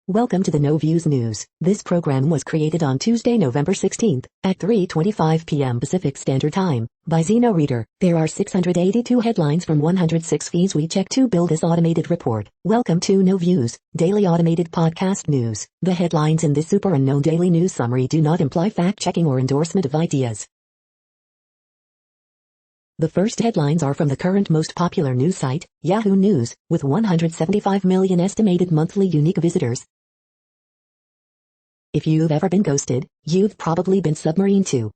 Welcome to the No Views News. This program was created on Tuesday, November 16th, at 3:25 p.m. Pacific Standard Time, by Zeno Reader. There are 682 headlines from 106 feeds we check to build this automated report. Welcome to No Views, daily automated podcast news. The headlines in this super unknown daily news summary do not imply fact-checking or endorsement of ideas. The first headlines are from the current most popular news site, Yahoo News, with 175 million estimated monthly unique visitors. If you've ever been ghosted, you've probably been submarined too.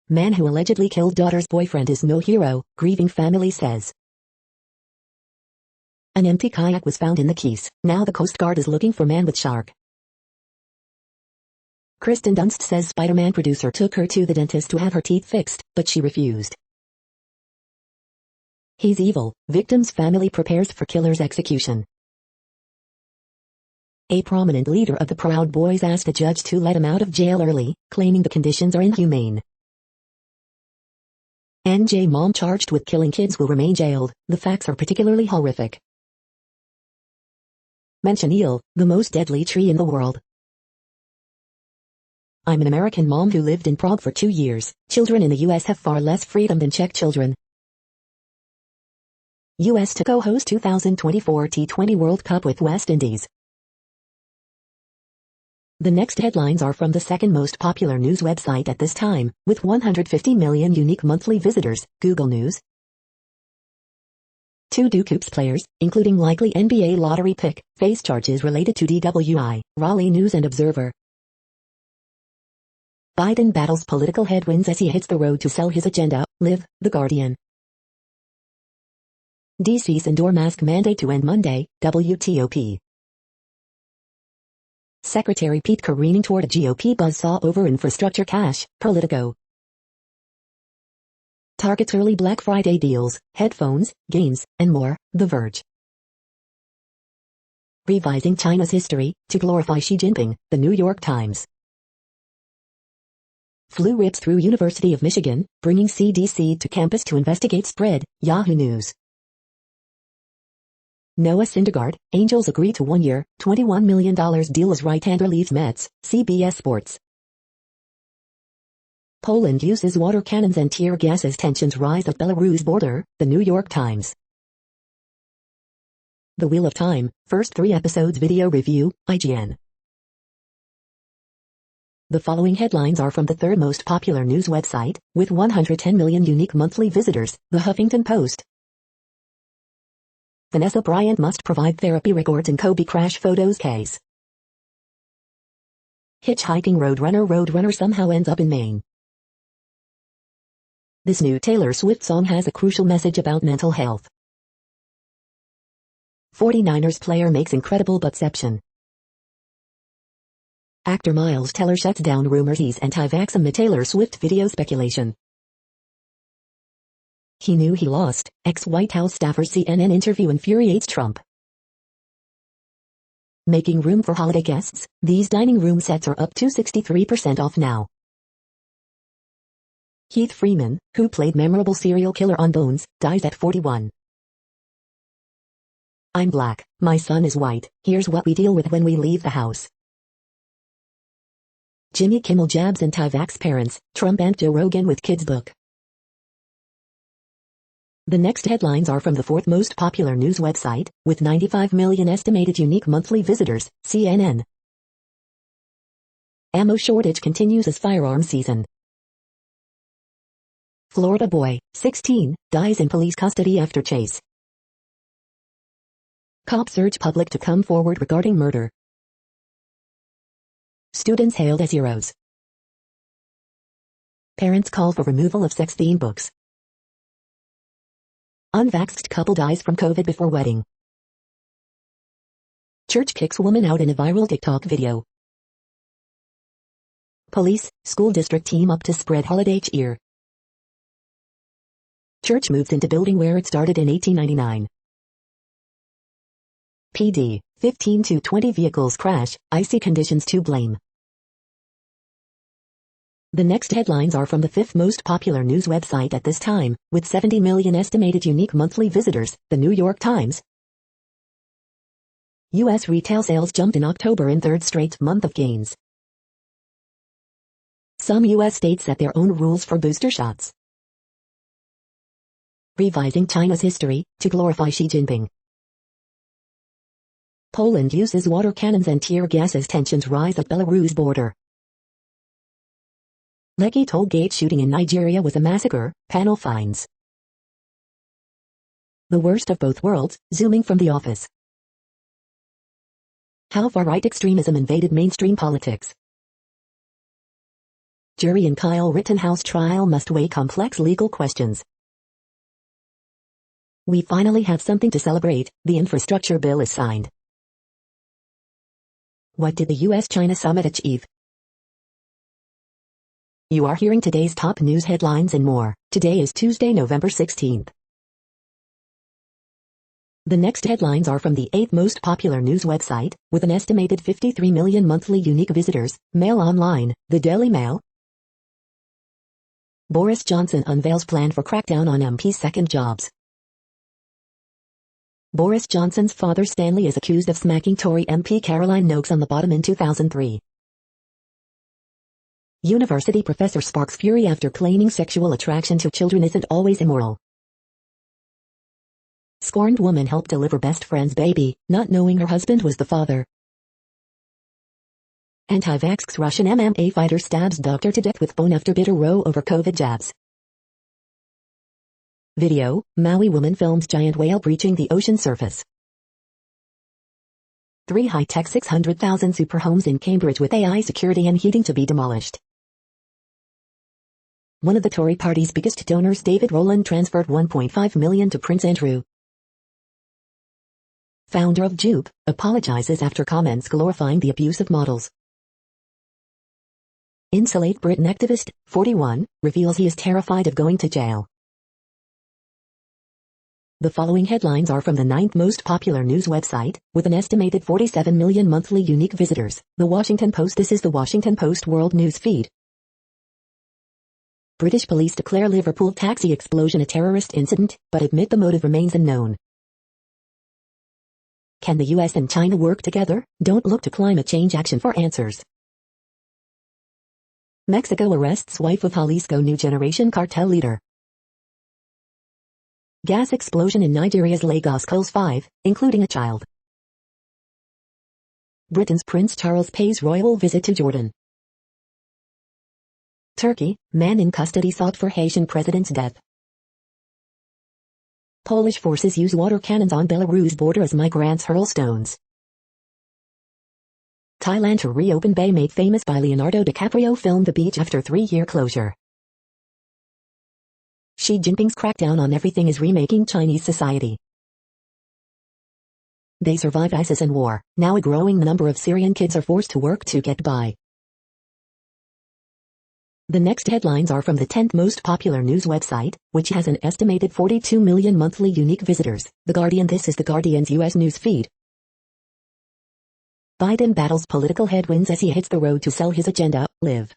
Man who allegedly killed daughter's boyfriend is no hero, grieving family says. An empty kayak was found in the Keys. Now the Coast Guard is looking for man with shark. Kristen Dunst says Spider-Man producer took her to the dentist to have her teeth fixed, but she refused. He's evil. Victim's family prepares for killer's execution. A prominent leader of the Proud Boys asked a judge to let him out of jail early, claiming the conditions are inhumane. NJ mom charged with killing kids will remain jailed. The facts are particularly horrific. Mention eel, the most deadly tree in the world. I'm an American mom who lived in Prague for 2 years. Children in the U.S. have far less freedom than Czech children. U.S. to co-host 2024 T20 World Cup with West Indies. The next headlines are from the second most popular news website at this time, with 150 million unique monthly visitors, Google News. 2 Dukes players, including likely NBA lottery pick, face charges related to DWI, Raleigh News and Observer. Biden battles political headwinds as he hits the road to sell his agenda, Live, The Guardian. DC's indoor mask mandate to end Monday, WTOP. Secretary Pete careening toward a GOP buzzsaw over infrastructure cash, Politico. Target's early Black Friday deals, headphones, games, and more, The Verge. Revising China's history, to glorify Xi Jinping, The New York Times. Flu rips through University of Michigan, bringing CDC to campus to investigate spread, Yahoo News. Noah Syndergaard, Angels agree to 1-year, $21 million deal as right-hander leaves Mets, CBS Sports. Poland uses water cannons and tear gas as tensions rise at Belarus border, The New York Times. The Wheel of Time, first 3 episodes video review, IGN. The following headlines are from the third most popular news website, with 110 million unique monthly visitors, The Huffington Post. Vanessa Bryant must provide therapy records in Kobe crash photos case. Hitchhiking Roadrunner somehow ends up in Maine. This new Taylor Swift song has a crucial message about mental health. 49ers player makes incredible butception. Actor Miles Teller shuts down rumors he's anti-vax amid Taylor Swift video speculation. He knew he lost. Ex-White House staffer CNN interview infuriates Trump. Making room for holiday guests, these dining room sets are up to 63% off now. Heath Freeman, who played memorable serial killer on Bones, dies at 41. I'm black, my son is white, here's what we deal with when we leave the house. Jimmy Kimmel jabs anti-vax parents, Trump and Joe Rogan with kids book. The next headlines are from the fourth most popular news website, with 95 million estimated unique monthly visitors, CNN. Ammo shortage continues as firearm season. Florida boy, 16, dies in police custody after chase. Cops urge public to come forward regarding murder. Students hailed as heroes. Parents call for removal of sex-themed books. Unvaxxed couple dies from COVID before wedding. Church kicks woman out in a viral TikTok video. Police, school district team up to spread holiday cheer. Church moves into building where it started in 1899. PD, 15 to 20 vehicles crash, icy conditions to blame. The next headlines are from the fifth most popular news website at this time, with 70 million estimated unique monthly visitors, The New York Times. U.S. retail sales jumped in October in third straight month of gains. Some U.S. states set their own rules for booster shots. Revising China's history to glorify Xi Jinping. Poland uses water cannons and tear gas as tensions rise at Belarus border. Lekki toll gate shooting in Nigeria was a massacre, panel finds. The worst of both worlds, zooming from the office. How far-right extremism invaded mainstream politics. Jury in Kyle Rittenhouse trial must weigh complex legal questions. We finally have something to celebrate, the infrastructure bill is signed. What did the U.S.-China summit achieve? You are hearing today's top news headlines and more. Today is Tuesday, November 16th. The next headlines are from the 8th most popular news website, with an estimated 53 million monthly unique visitors, Mail Online, the Daily Mail. Boris Johnson unveils plan for crackdown on MP's second jobs. Boris Johnson's father Stanley is accused of smacking Tory MP Caroline Noakes on the bottom in 2003. University professor sparks fury after claiming sexual attraction to children isn't always immoral. Scorned woman helped deliver best friend's baby, not knowing her husband was the father. Anti-vax Russian MMA fighter stabs doctor to death with bone after bitter row over COVID jabs. Video, Maui woman films giant whale breaching the ocean surface. 3 high-tech 600,000 super homes in Cambridge with AI security and heating to be demolished. One of the Tory party's biggest donors, David Rowland, transferred $1.5 million to Prince Andrew. Founder of Jupe, apologizes after comments glorifying the abuse of models. Insulate Britain activist, 41, reveals he is terrified of going to jail. The following headlines are from the 9th most popular news website, with an estimated 47 million monthly unique visitors, The Washington Post. This is the Washington Post World News Feed. British police declare Liverpool taxi explosion a terrorist incident, but admit the motive remains unknown. Can the US and China work together? Don't look to climate change action for answers. Mexico arrests wife of Jalisco New Generation cartel leader. Gas explosion in Nigeria's Lagos kills 5, including a child. Britain's Prince Charles pays royal visit to Jordan. Turkey, man in custody sought for Haitian president's death. Polish forces use water cannons on Belarus border as migrants hurl stones. Thailand to reopen bay made famous by Leonardo DiCaprio filmed the beach after 3-year closure. Xi Jinping's crackdown on everything is remaking Chinese society. They survived ISIS and war. Now a growing number of Syrian kids are forced to work to get by. The next headlines are from the 10th most popular news website, which has an estimated 42 million monthly unique visitors, The Guardian. This is The Guardian's U.S. news feed. Biden battles political headwinds as he hits the road to sell his agenda, Live.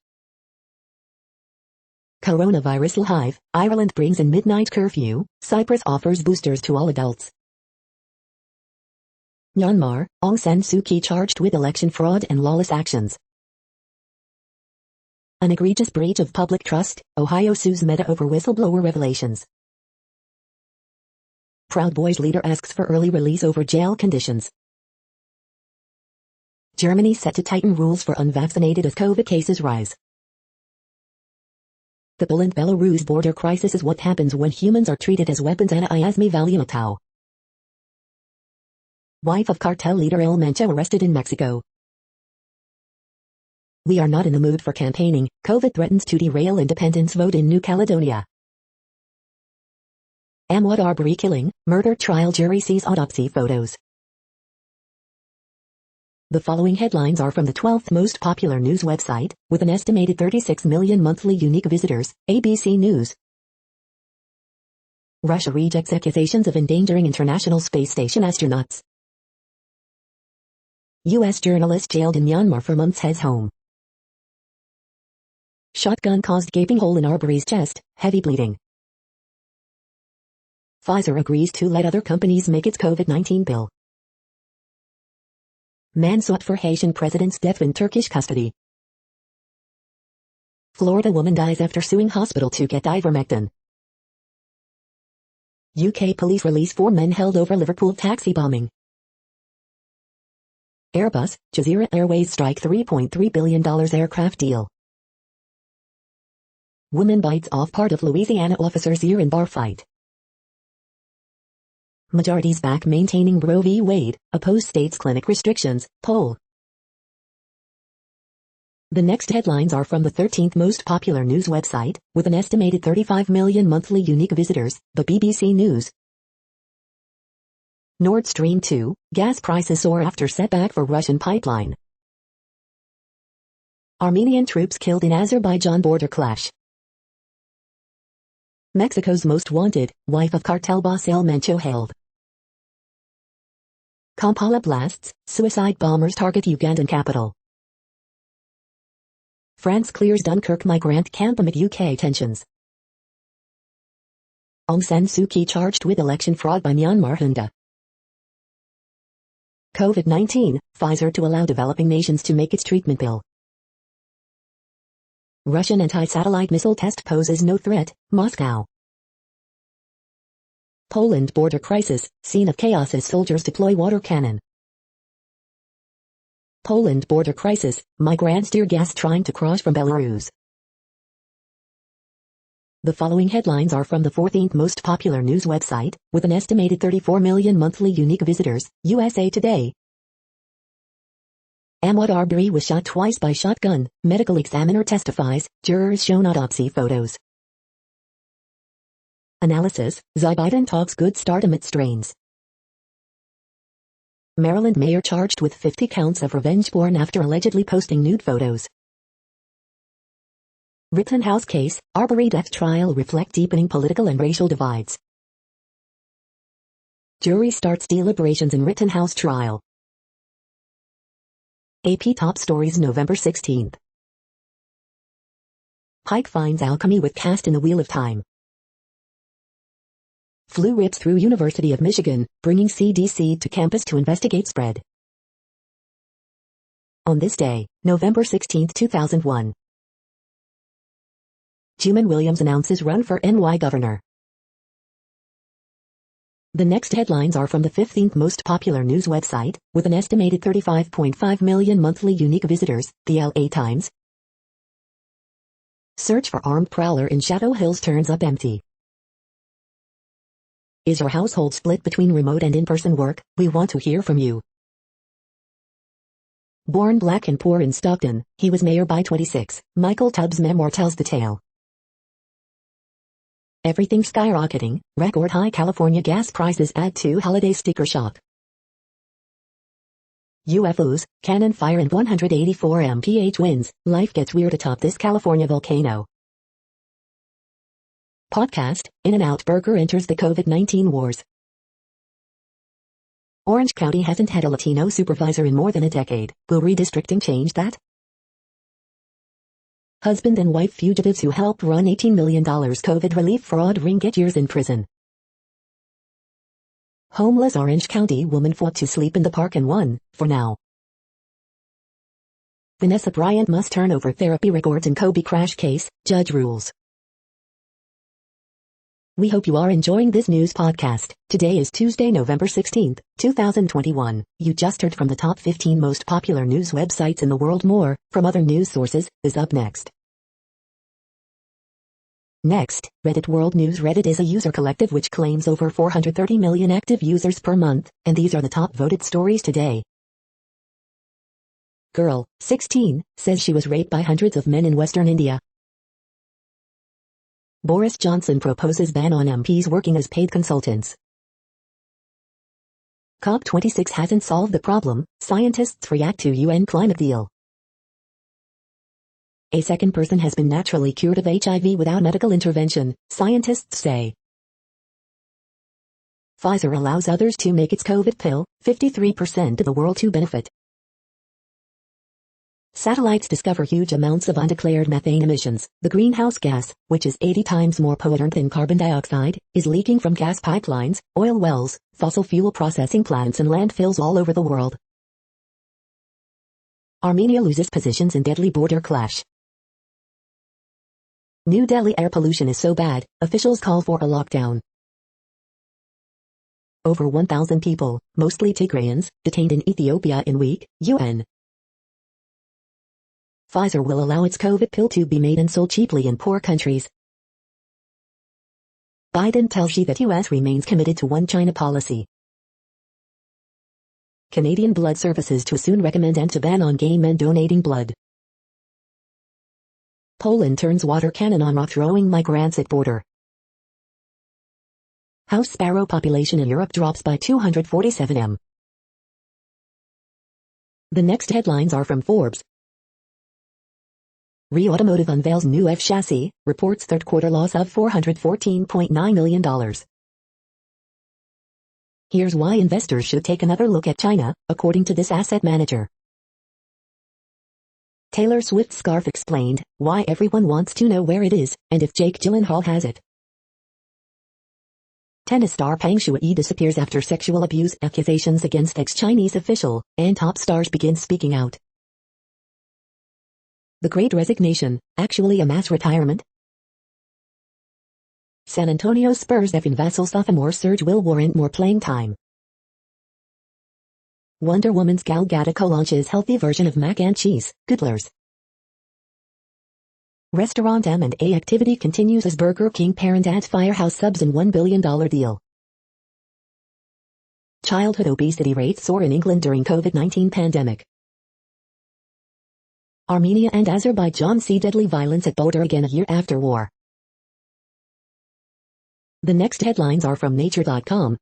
Coronavirus hive, Ireland brings in midnight curfew, Cyprus offers boosters to all adults. Myanmar, Aung San Suu Kyi charged with election fraud and lawless actions. An egregious breach of public trust, Ohio sues Meta over whistleblower revelations. Proud Boys leader asks for early release over jail conditions. Germany set to tighten rules for unvaccinated as COVID cases rise. The Poland-Belarus border crisis is what happens when humans are treated as weapons. Anna Iasmi Valiantao. Wife of cartel leader El Mencho arrested in Mexico. We are not in the mood for campaigning. COVID threatens to derail independence vote in New Caledonia. Ahmaud Arbery killing, murder trial jury sees autopsy photos. The following headlines are from the 12th most popular news website, with an estimated 36 million monthly unique visitors, ABC News. Russia rejects accusations of endangering International Space Station astronauts. U.S. journalist jailed in Myanmar for months heads home. Shotgun caused gaping hole in Arbery's chest, heavy bleeding. Pfizer agrees to let other companies make its COVID-19 pill. Man sought for Haitian president's death in Turkish custody. Florida woman dies after suing hospital to get ivermectin. UK police release 4 men held over Liverpool taxi bombing. Airbus, Jazeera Airways strike $3.3 billion aircraft deal. Woman bites off part of Louisiana officer's ear in bar fight. Majorities back maintaining Roe v. Wade, oppose states' clinic restrictions, poll. The next headlines are from the 13th most popular news website, with an estimated 35 million monthly unique visitors, the BBC News. Nord Stream 2, gas prices soar after setback for Russian pipeline. Armenian troops killed in Azerbaijan border clash. Mexico's most wanted, wife of cartel boss El Mencho held. Kampala blasts, suicide bombers target Ugandan capital. France clears Dunkirk migrant camp amid UK tensions. Aung San Suu Kyi charged with election fraud by Myanmar junta. COVID-19, Pfizer to allow developing nations to make its treatment pill. Russian anti-satellite missile test poses no threat, Moscow. Poland border crisis, scene of chaos as soldiers deploy water cannon. Poland border crisis, migrants tear gas trying to cross from Belarus. The following headlines are from the 14th most popular news website, with an estimated 34 million monthly unique visitors, USA Today. Ahmaud Arbery was shot twice by shotgun, medical examiner testifies, jurors shown autopsy photos. Analysis, Joe Biden talks good start amid strains. Maryland mayor charged with 50 counts of revenge porn after allegedly posting nude photos. Rittenhouse case, Arbery death trial reflect deepening political and racial divides. Jury starts deliberations in Rittenhouse trial. AP top stories November 16th. Pike finds alchemy with cast in the Wheel of Time. Flu rips through University of Michigan, bringing CDC to campus to investigate spread. On this day, November 16, 2001. Juman Williams announces run for NY governor. The next headlines are from the 15th most popular news website, with an estimated 35.5 million monthly unique visitors, the LA Times. Search for armed prowler in Shadow Hills turns up empty. Is your household split between remote and in-person work? We want to hear from you. Born black and poor in Stockton, he was mayor by 26. Michael Tubbs' memoir tells the tale. Everything skyrocketing, record high California gas prices add to holiday sticker shock. UFOs, cannon fire and 184 mph winds, life gets weird atop this California volcano. Podcast, In-N-Out Burger enters the COVID-19 wars. Orange County hasn't had a Latino supervisor in more than a decade. Will redistricting change that? Husband and wife fugitives who helped run $18 million COVID relief fraud ring get years in prison. Homeless Orange County woman fought to sleep in the park and won, for now. Vanessa Bryant must turn over therapy records in Kobe crash case, judge rules. We hope you are enjoying this news podcast. Today is Tuesday, November 16th, 2021. You just heard from the top 15 most popular news websites in the world. More, from other news sources, is up next. Next, Reddit World News. Reddit is a user collective which claims over 430 million active users per month, and these are the top voted stories today. Girl, 16, says she was raped by hundreds of men in Western India. Boris Johnson proposes ban on MPs working as paid consultants. COP26 hasn't solved the problem, scientists react to UN climate deal. A second person has been naturally cured of HIV without medical intervention, scientists say. Pfizer allows others to make its COVID pill, 53% of the world to benefit. Satellites discover huge amounts of undeclared methane emissions. The greenhouse gas, which is 80 times more potent than carbon dioxide, is leaking from gas pipelines, oil wells, fossil fuel processing plants and landfills all over the world. Armenia loses positions in deadly border clash. New Delhi air pollution is so bad, officials call for a lockdown. Over 1,000 people, mostly Tigrayans, detained in Ethiopia in week, UN. Pfizer will allow its COVID pill to be made and sold cheaply in poor countries. Biden tells Xi that US remains committed to one China policy. Canadian Blood Services to soon recommend end to ban on gay men donating blood. Poland turns water cannon on throwing migrants at border. House sparrow population in Europe drops by 247 The next headlines are from Forbes. RE Automotive unveils new F chassis, reports third quarter loss of $414.9 million. Here's why investors should take another look at China, according to this asset manager. Taylor Swift's scarf explained why everyone wants to know where it is, and if Jake Gyllenhaal has it. Tennis star Peng Shuai disappears after sexual abuse accusations against ex-Chinese official, and top stars begin speaking out. The Great Resignation, actually a mass retirement? San Antonio Spurs Evan Vassell sophomore surge will warrant more playing time. Wonder Woman's Gal Gadot launches healthy version of mac and cheese, Goodlers. Restaurant M&A activity continues as Burger King parent adds Firehouse Subs in $1 billion deal. Childhood obesity rates soar in England during COVID-19 pandemic. Armenia and Azerbaijan see deadly violence at border again a year after war. The next headlines are from Nature.com.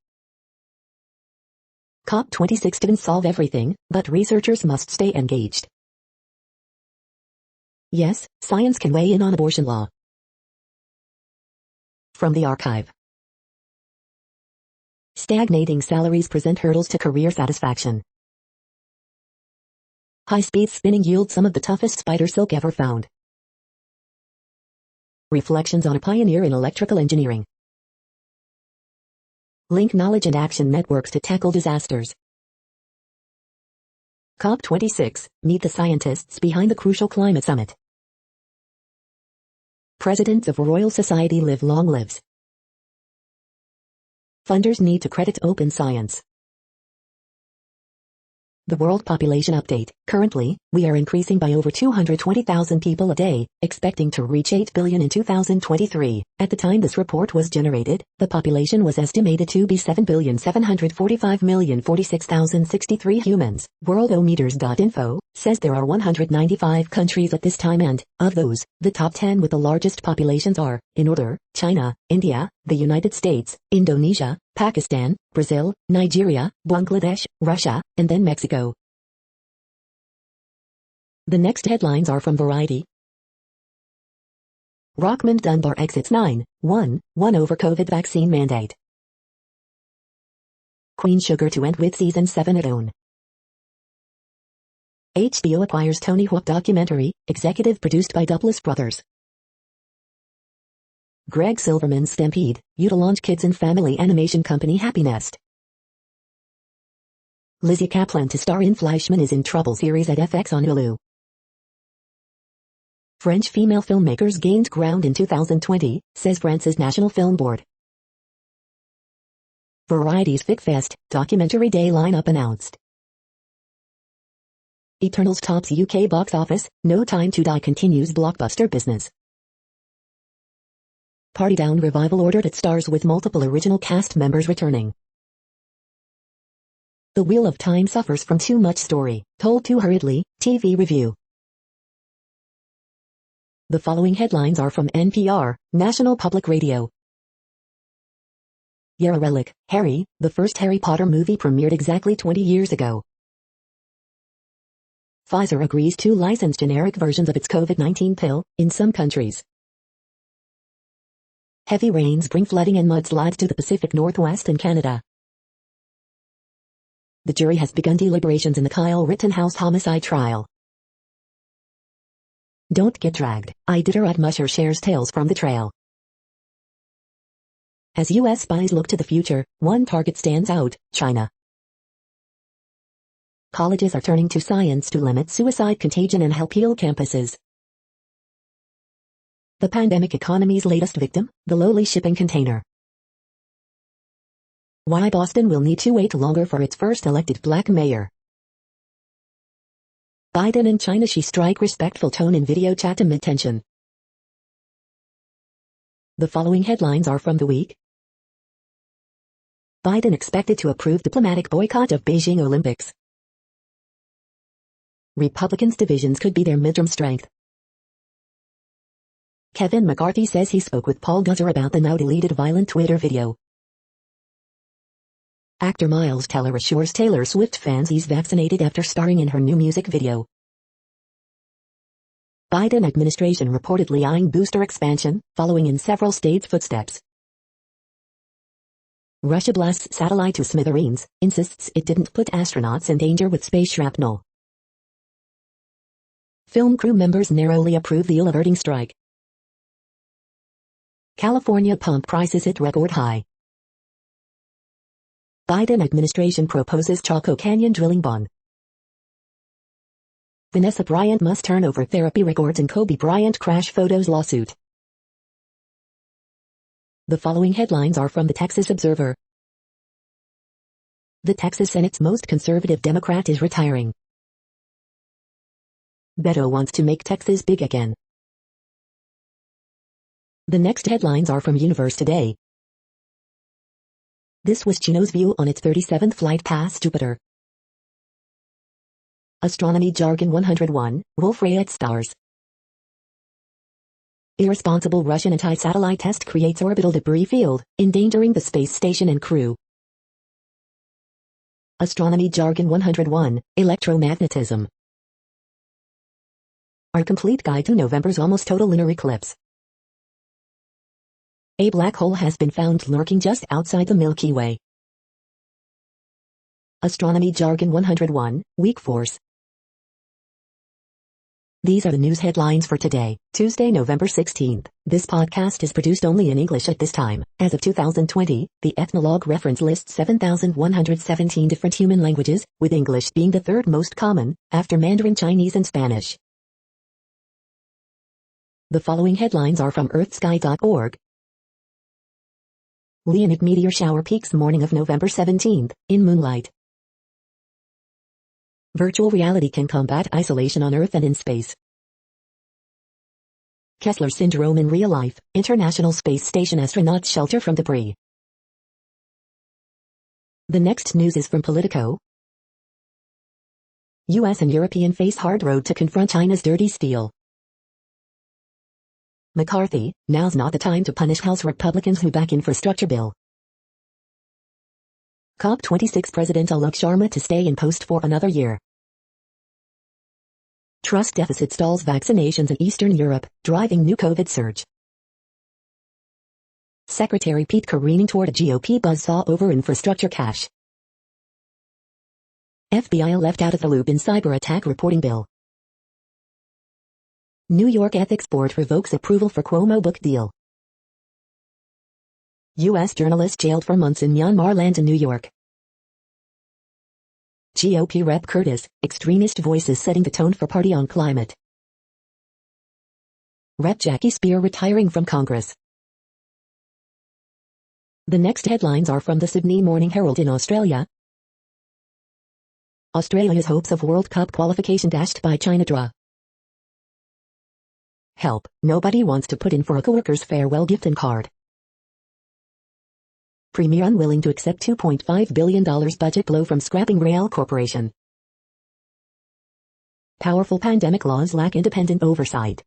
COP26 didn't solve everything, but researchers must stay engaged. Yes, science can weigh in on abortion law. From the archive. Stagnating salaries present hurdles to career satisfaction. High-speed spinning yields some of the toughest spider silk ever found. Reflections on a pioneer in electrical engineering. Link knowledge and action networks to tackle disasters. COP26, meet the scientists behind the crucial climate summit. Presidents of Royal Society live long lives. Funders need to credit open science. The World Population Update. Currently, we are increasing by over 220,000 people a day, expecting to reach 8 billion in 2023. At the time this report was generated, the population was estimated to be 7,745,046,063 humans. Worldometers.info says there are 195 countries at this time and, of those, the top 10 with the largest populations are, in order, China, India, the United States, Indonesia, Pakistan, Brazil, Nigeria, Bangladesh, Russia, and then Mexico. The next headlines are from Variety. Rockmond Dunbar exits 9/1/1 over COVID vaccine mandate. Queen Sugar to end with season 7 at OWN. HBO acquires Tony Hawk documentary, executive produced by Douglas Brothers. Greg Silverman's Stampede, to launch kids and family animation company Happy Nest. Lizzie Kaplan to star in Fleischman is in Trouble series at FX on Hulu. French female filmmakers gained ground in 2020, says France's National Film Board. Variety's FicFest, documentary day lineup announced. Eternals tops UK box office, No Time to Die continues blockbuster business. Party Down revival ordered at stars with multiple original cast members returning. The Wheel of Time suffers from too much story, told too hurriedly, TV review. The following headlines are from NPR, National Public Radio. You're a Relic, Harry, the first Harry Potter movie premiered exactly 20 years ago. Pfizer agrees to license generic versions of its COVID-19 pill, in some countries. Heavy rains bring flooding and mudslides to the Pacific Northwest and Canada. The jury has begun deliberations in the Kyle Rittenhouse homicide trial. Don't get dragged. Iditarod Musher shares tales from the trail. As U.S. spies look to the future, one target stands out, China. Colleges are turning to science to limit suicide contagion and help heal campuses. The pandemic economy's latest victim, the lowly shipping container. Why Boston will need to wait longer for its first elected black mayor. Biden and China Xi strike respectful tone in video chat amid tension. The following headlines are from the week. Biden expected to approve diplomatic boycott of Beijing Olympics. Republicans' divisions could be their midterm strength. Kevin McCarthy says he spoke with Paul Guzzer about the now-deleted violent Twitter video. Actor Miles Teller assures Taylor Swift fans he's vaccinated after starring in her new music video. Biden administration reportedly eyeing booster expansion, following in several states' footsteps. Russia blasts satellite to smithereens, insists it didn't put astronauts in danger with space shrapnel. Film crew members narrowly approve the ill-averting strike. California pump prices hit record high. Biden administration proposes Chaco Canyon drilling ban. Vanessa Bryant must turn over therapy records in Kobe Bryant crash photos lawsuit. The following headlines are from the Texas Observer. The Texas Senate's most conservative Democrat is retiring. Beto wants to make Texas big again. The next headlines are from Universe Today. This was Juno's view on its 37th flight past Jupiter. Astronomy Jargon 101, Wolf-Rayet stars. Irresponsible Russian anti-satellite test creates orbital debris field, endangering the space station and crew. Astronomy Jargon 101, Electromagnetism. Our complete guide to November's almost total lunar eclipse. A black hole has been found lurking just outside the Milky Way. Astronomy Jargon 101, Weak Force. These are the news headlines for today, Tuesday, November 16th. This podcast is produced only in English at this time. As of 2020, the Ethnologue reference lists 7,117 different human languages, with English being the third most common, after Mandarin Chinese and Spanish. The following headlines are from earthsky.org. Leonid meteor shower peaks morning of November 17th, in moonlight. Virtual reality can combat isolation on Earth and in space. Kessler syndrome in real life, International Space Station astronauts shelter from debris. The next news is from Politico. US and European face hard road to confront China's dirty steel. McCarthy, now's not the time to punish House Republicans who back infrastructure bill. COP26 President Alok Sharma to stay in post for another year. Trust deficit stalls vaccinations in Eastern Europe, driving new COVID surge. Secretary Pete careening toward a GOP buzzsaw over infrastructure cash. FBI left out of the loop in cyber attack reporting bill. New York Ethics Board revokes approval for Cuomo book deal. U.S. journalist jailed for months in Myanmar lands in New York. GOP Rep Curtis, extremist voices setting the tone for party on climate. Rep Jackie Spear retiring from Congress. The next headlines are from the Sydney Morning Herald in Australia. Australia's hopes of World Cup qualification dashed by China draw. Help, nobody wants to put in for a coworker's farewell gift and card. Premier unwilling to accept $2.5 billion budget blow from scrapping Rail Corporation. Powerful pandemic laws lack independent oversight.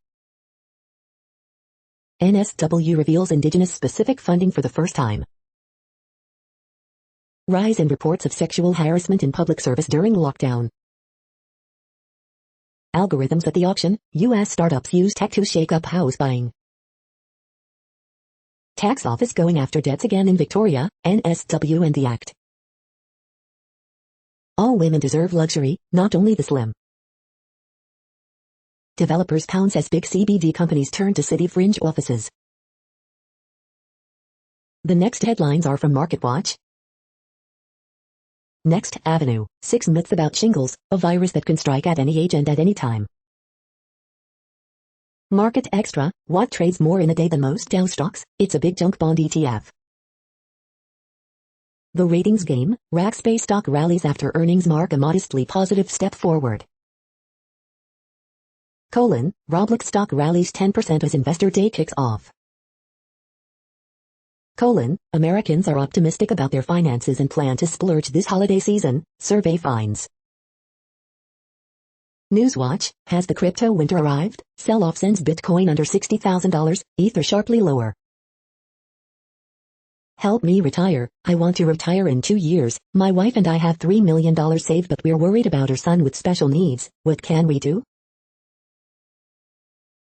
NSW reveals Indigenous-specific funding for the first time. Rise in reports of sexual harassment in public service during lockdown. Algorithms at the auction, U.S. startups use tech to shake up house buying. Tax office going after debts again in Victoria, NSW and the Act. All women deserve luxury, not only the slim. Developers pounce as big CBD companies turn to city fringe offices. The next headlines are from MarketWatch. Next Avenue, 6 myths about shingles, a virus that can strike at any age and at any time. Market Extra, what trades more in a day than most Dow stocks? It's a big junk bond ETF. The ratings game, Rackspace stock rallies after earnings mark a modestly positive step forward. Roblox stock rallies 10% as investor day kicks off. Americans are optimistic about their finances and plan to splurge this holiday season, survey finds. Newswatch, has the crypto winter arrived? Sell-off sends Bitcoin under $60,000, Ether sharply lower. Help me retire, I want to retire in 2 years, my wife and I have $3 million saved but we're worried about our son with special needs, what can we do?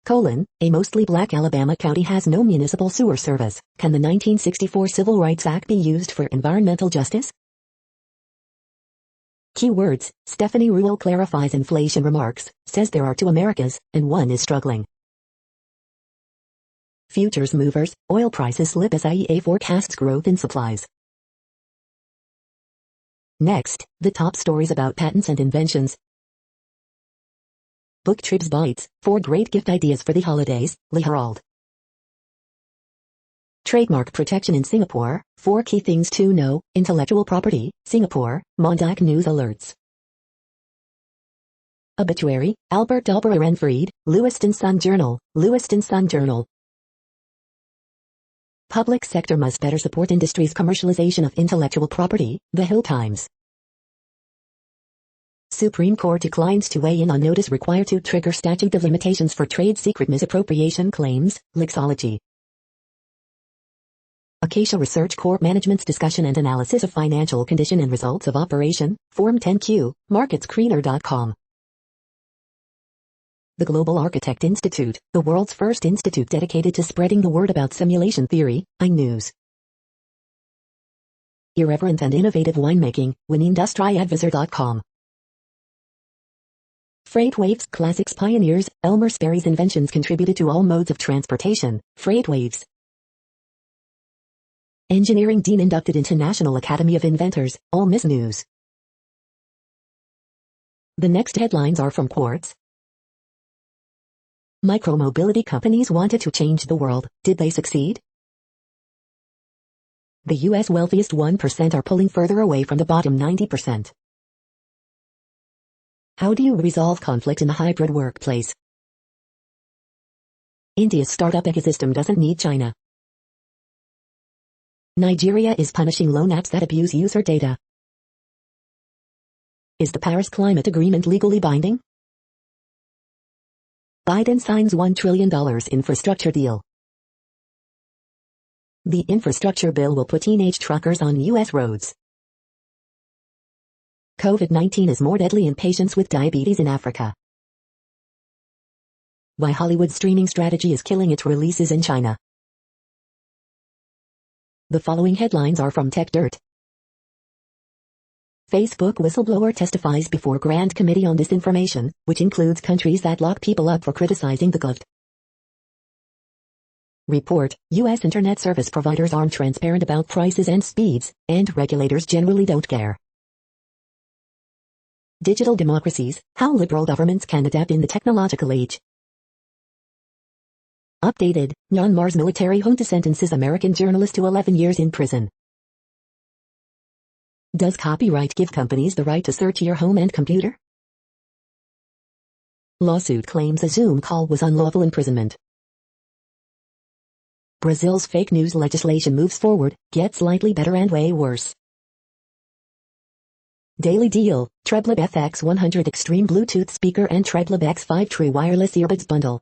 A mostly black Alabama county has no municipal sewer service. Can the 1964 Civil Rights Act be used for environmental justice? Keywords, Stephanie Ruhle clarifies inflation remarks, says there are 2 Americas, and one is struggling. Futures movers, oil prices slip as IEA forecasts growth in supplies. Next, the top stories about patents and inventions. Book Tribs Bites, 4 great gift ideas for the holidays, Lee Herald. Trademark protection in Singapore, 4 key things to know, intellectual property, Singapore, Mondak News alerts. Obituary, Albert Dauber-Ehrenfried, Lewiston Sun-Journal, Lewiston Sun-Journal. Public sector must better support industry's commercialization of intellectual property, The Hill Times. Supreme Court declines to weigh in on notice required to trigger statute of limitations for trade secret misappropriation claims, Lexology. Acacia Research Corp management's discussion and analysis of financial condition and results of operation, Form 10-Q, marketscreener.com. The Global Architect Institute, the world's first institute dedicated to spreading the word about simulation theory, iNews. Irreverent and innovative winemaking, WinIndustriAdvisor.com. Freightwaves Classics Pioneers, Elmer Sperry's inventions contributed to all modes of transportation, Freightwaves. Engineering Dean inducted into National Academy of Inventors, Ole Miss News. The next headlines are from Quartz. Micromobility companies wanted to change the world, did they succeed? The U.S. wealthiest 1% are pulling further away from the bottom 90%. How do you resolve conflict in the hybrid workplace? India's startup ecosystem doesn't need China. Nigeria is punishing loan apps that abuse user data. Is the Paris Climate Agreement legally binding? Biden signs $1 trillion infrastructure deal. The infrastructure bill will put teenage truckers on U.S. roads. COVID-19 is more deadly in patients with diabetes in Africa. Why Hollywood's streaming strategy is killing its releases in China. The following headlines are from TechDirt. Facebook whistleblower testifies before Grand Committee on Disinformation, which includes countries that lock people up for criticizing the government. Report, U.S. internet service providers aren't transparent about prices and speeds, and regulators generally don't care. Digital democracies, how liberal governments can adapt in the technological age. Updated, Myanmar's military junta sentences American journalist to 11 years in prison. Does copyright give companies the right to search your home and computer? Lawsuit claims a Zoom call was unlawful imprisonment. Brazil's fake news legislation moves forward, gets slightly better and way worse. Daily Deal, Treblib FX100 Extreme Bluetooth speaker and Treblib X5 True Wireless Earbuds bundle.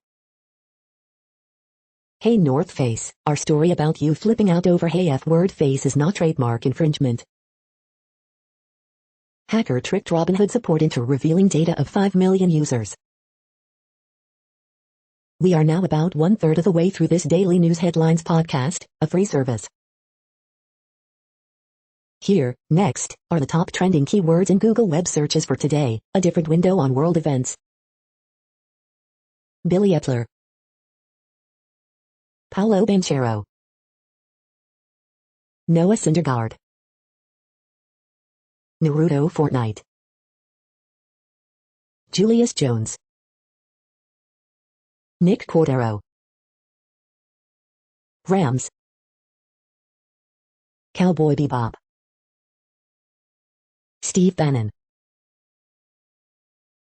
Hey North Face, our story about you flipping out over Hey F-word face is not trademark infringement. Hacker tricked Robinhood support into revealing data of 5 million users. We are now about 1/3 of the way through this daily news headlines podcast, a free service. Here, next, are the top trending keywords in Google web searches for today, a different window on world events. Billy Epler. Paulo Banchero. Noah Syndergaard. Naruto Fortnite. Julius Jones. Nick Cordero. Rams. Cowboy Bebop. Steve Bannon.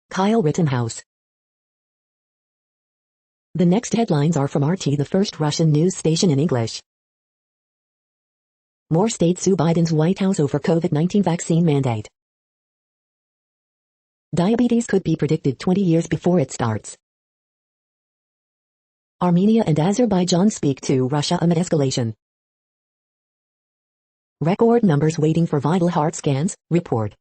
Kyle Rittenhouse. The next headlines are from RT, the first Russian news station in English. More states sue Biden's White House over COVID-19 vaccine mandate. Diabetes could be predicted 20 years before it starts. Armenia and Azerbaijan speak to Russia amid escalation. Record numbers waiting for vital heart scans, report.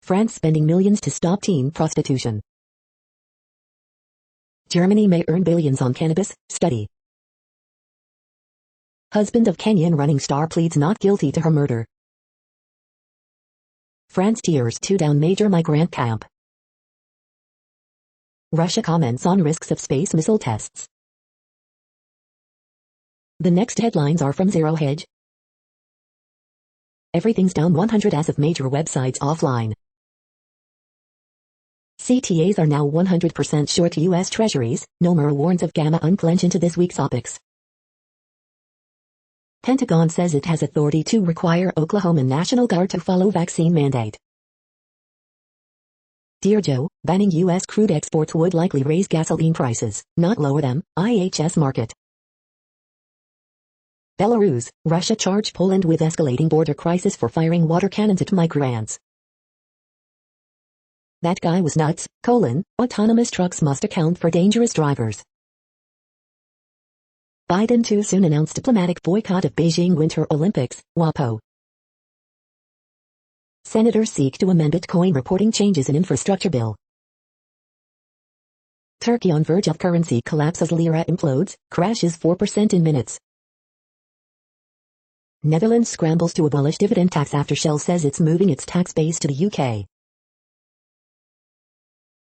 France spending millions to stop teen prostitution. Germany may earn billions on cannabis, study. Husband of Kenyan running star pleads not guilty to her murder. France tears 2 down major migrant camp. Russia comments on risks of space missile tests. The next headlines are from Zero Hedge. Everything's down 100 as of major websites offline. CTAs are now 100% short U.S. Treasuries, Nomura warns of gamma unclench into this week's OPEX. Pentagon says it has authority to require Oklahoma National Guard to follow vaccine mandate. Dear Joe, banning U.S. crude exports would likely raise gasoline prices, not lower them, IHS Markit. Belarus, Russia charged Poland with escalating border crisis for firing water cannons at migrants. That guy was nuts, autonomous trucks must account for dangerous drivers. Biden too soon announced diplomatic boycott of Beijing Winter Olympics, WAPO. Senators seek to amend Bitcoin reporting changes in infrastructure bill. Turkey on verge of currency collapse as lira implodes, crashes 4% in minutes. Netherlands scrambles to abolish dividend tax after Shell says it's moving its tax base to the UK.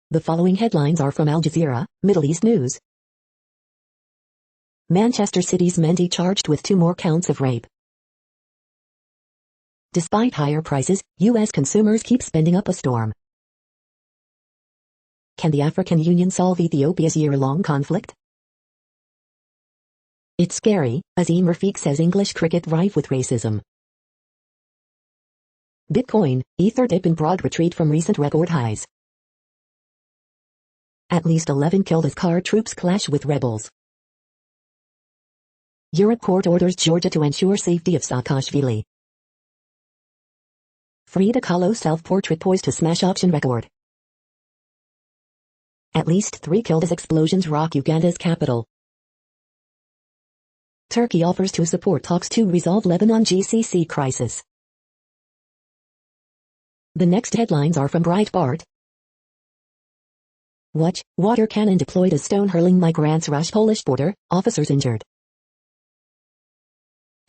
The following headlines are from Al Jazeera, Middle East News. Manchester City's Mendy charged with 2 more counts of rape. Despite higher prices, U.S. consumers keep spending up a storm. Can the African Union solve Ethiopia's year-long conflict? It's scary, Azim Rafiq says English cricket rife with racism. Bitcoin, Ether dip in broad retreat from recent record highs. At least 11 killed as car troops clash with rebels. Europe court orders Georgia to ensure safety of Saakashvili. Frida Kahlo self-portrait poised to smash auction record. At least 3 killed as explosions rock Uganda's capital. Turkey offers to support talks to resolve Lebanon GCC crisis. The next headlines are from Breitbart. Watch, water cannon deployed as stone-hurling migrants rush Polish border, officers injured.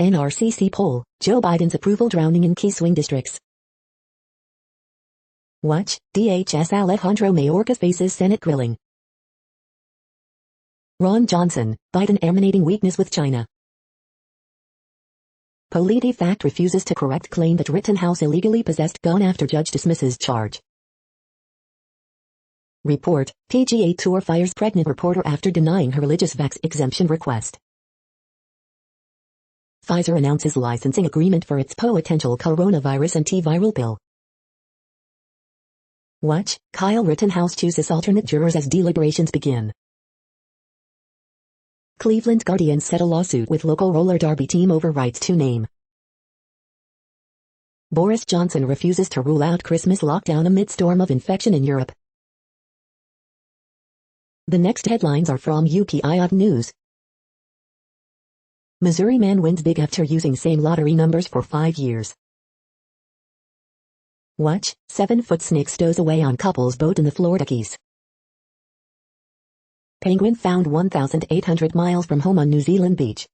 NRCC poll, Joe Biden's approval drowning in key swing districts. Watch, DHS Alejandro Mayorkas faces Senate grilling. Ron Johnson, Biden emanating weakness with China. PolitiFact refuses to correct claim that Rittenhouse illegally possessed gun after judge dismisses charge. Report, PGA Tour fires pregnant reporter after denying her religious vax exemption request. Pfizer announces licensing agreement for its potential coronavirus antiviral pill. Watch, Kyle Rittenhouse chooses alternate jurors as deliberations begin. Cleveland Guardians settle lawsuit with local roller derby team over rights to name. Boris Johnson refuses to rule out Christmas lockdown amid storm of infection in Europe. The next headlines are from UPI News. Missouri man wins big after using same lottery numbers for 5 years. Watch, 7-foot snake stows away on couple's boat in the Florida Keys. Penguin found 1,800 miles from home on New Zealand beach.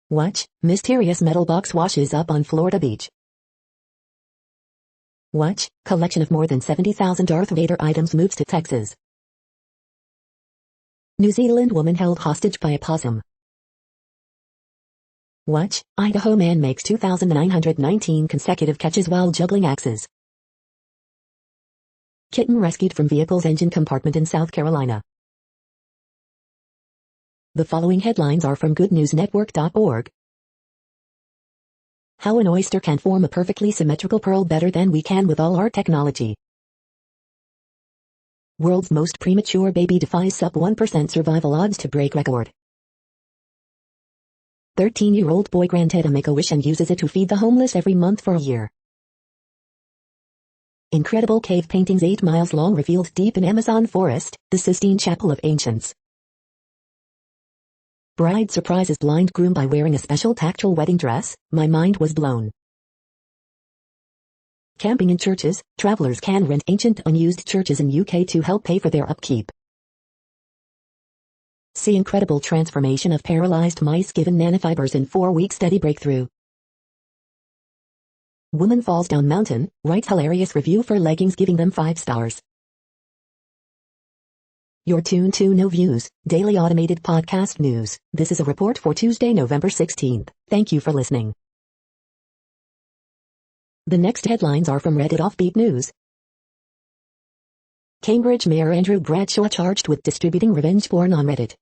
Watch, mysterious metal box washes up on Florida beach. Watch, collection of more than 70,000 Darth Vader items moves to Texas. New Zealand woman held hostage by opossum. Watch, Idaho man makes 2,919 consecutive catches while juggling axes. Kitten rescued from vehicle's engine compartment in South Carolina. The following headlines are from goodnewsnetwork.org. How an oyster can form a perfectly symmetrical pearl better than we can with all our technology. World's most premature baby defies sub 1% survival odds to break record. 13-year-old boy granted a Make-A-Wish and uses it to feed the homeless every month for a year. Incredible cave paintings 8 miles long revealed deep in Amazon forest, the Sistine Chapel of Ancients. Bride surprises blind groom by wearing a special tactile wedding dress. My mind was blown. Camping in churches, travelers can rent ancient unused churches in UK to help pay for their upkeep. See incredible transformation of paralyzed mice given nanofibers in 4-week study breakthrough. Woman falls down mountain, writes hilarious review for leggings giving them 5 stars. You're tuned to No Views, daily automated podcast news. This is a report for Tuesday, November 16th. Thank you for listening. The next headlines are from Reddit Offbeat News. Cambridge Mayor Andrew Bradshaw charged with distributing revenge porn on Reddit.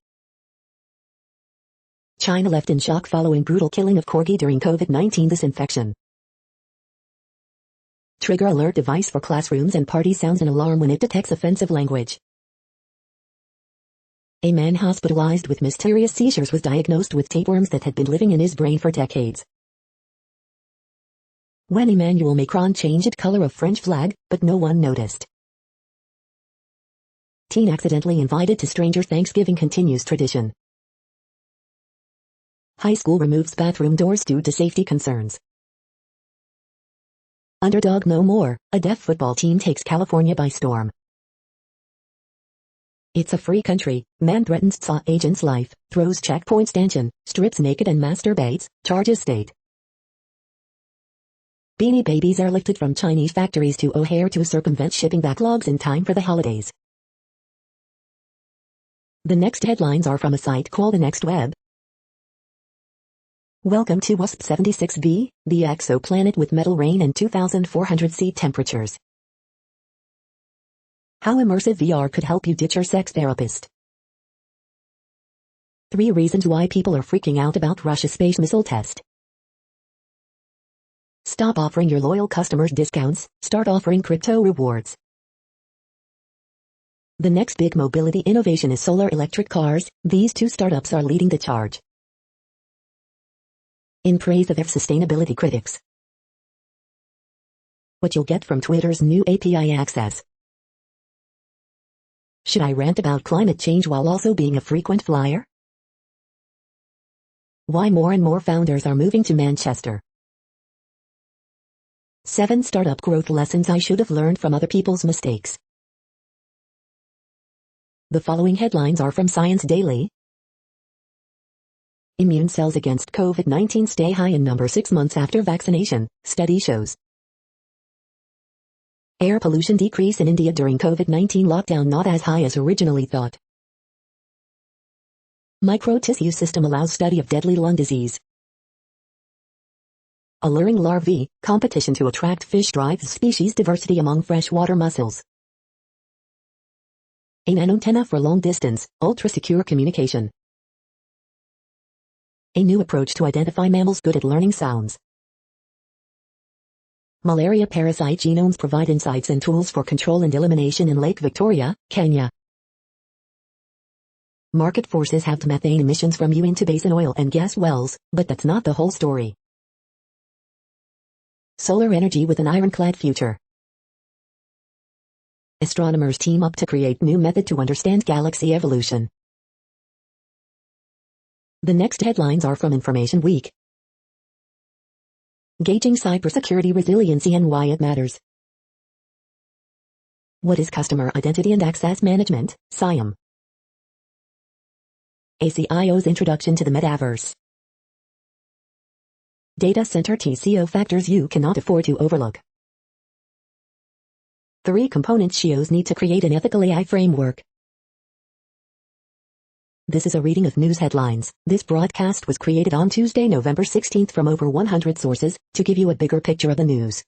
China left in shock following brutal killing of corgi during COVID-19 disinfection. Trigger alert device for classrooms and parties sounds an alarm when it detects offensive language. A man hospitalized with mysterious seizures was diagnosed with tapeworms that had been living in his brain for decades. When Emmanuel Macron changed color of French flag, but no one noticed. Teen accidentally invited to stranger Thanksgiving continues tradition. High school removes bathroom doors due to safety concerns. Underdog no more, a deaf football team takes California by storm. It's a free country, man threatens SA agent's life, throws checkpoint stanchion, strips naked and masturbates, charges state. Beanie Babies are lifted from Chinese factories to O'Hare to circumvent shipping backlogs in time for the holidays. The next headlines are from a site called The Next Web. Welcome to WASP-76b, the exoplanet with metal rain and 2,400 C temperatures. How immersive VR could help you ditch your sex therapist. 3 reasons why people are freaking out about Russia's space missile test. Stop offering your loyal customers discounts, start offering crypto rewards. The next big mobility innovation is solar electric cars. These 2 startups are leading the charge. In praise of their sustainability critics. What you'll get from Twitter's new API access. Should I rant about climate change while also being a frequent flyer? Why more and more founders are moving to Manchester. 7 startup growth lessons I should have learned from other people's mistakes. The following headlines are from Science Daily. Immune cells against COVID-19 stay high in number 6 months after vaccination, study shows. Air pollution decrease in India during COVID-19 lockdown not as high as originally thought. Microtissue system allows study of deadly lung disease. Alluring larvae, competition to attract fish drives species diversity among freshwater mussels. A nanoantenna for long-distance, ultra-secure communication. A new approach to identify mammals good at learning sounds. Malaria parasite genomes provide insights and tools for control and elimination in Lake Victoria, Kenya. Market forces halved methane emissions from Uinta Basin oil and gas wells, but that's not the whole story. Solar energy with an ironclad future. Astronomers team up to create new method to understand galaxy evolution. The next headlines are from Information Week. Gauging cybersecurity resiliency and why it matters. What is Customer Identity and Access Management, CIAM? ACIO's introduction to the metaverse. Data center TCO factors you cannot afford to overlook. 3 components CIOs need to create an ethical AI framework. This is a reading of news headlines. This broadcast was created on Tuesday, November 16th from over 100 sources to give you a bigger picture of the news.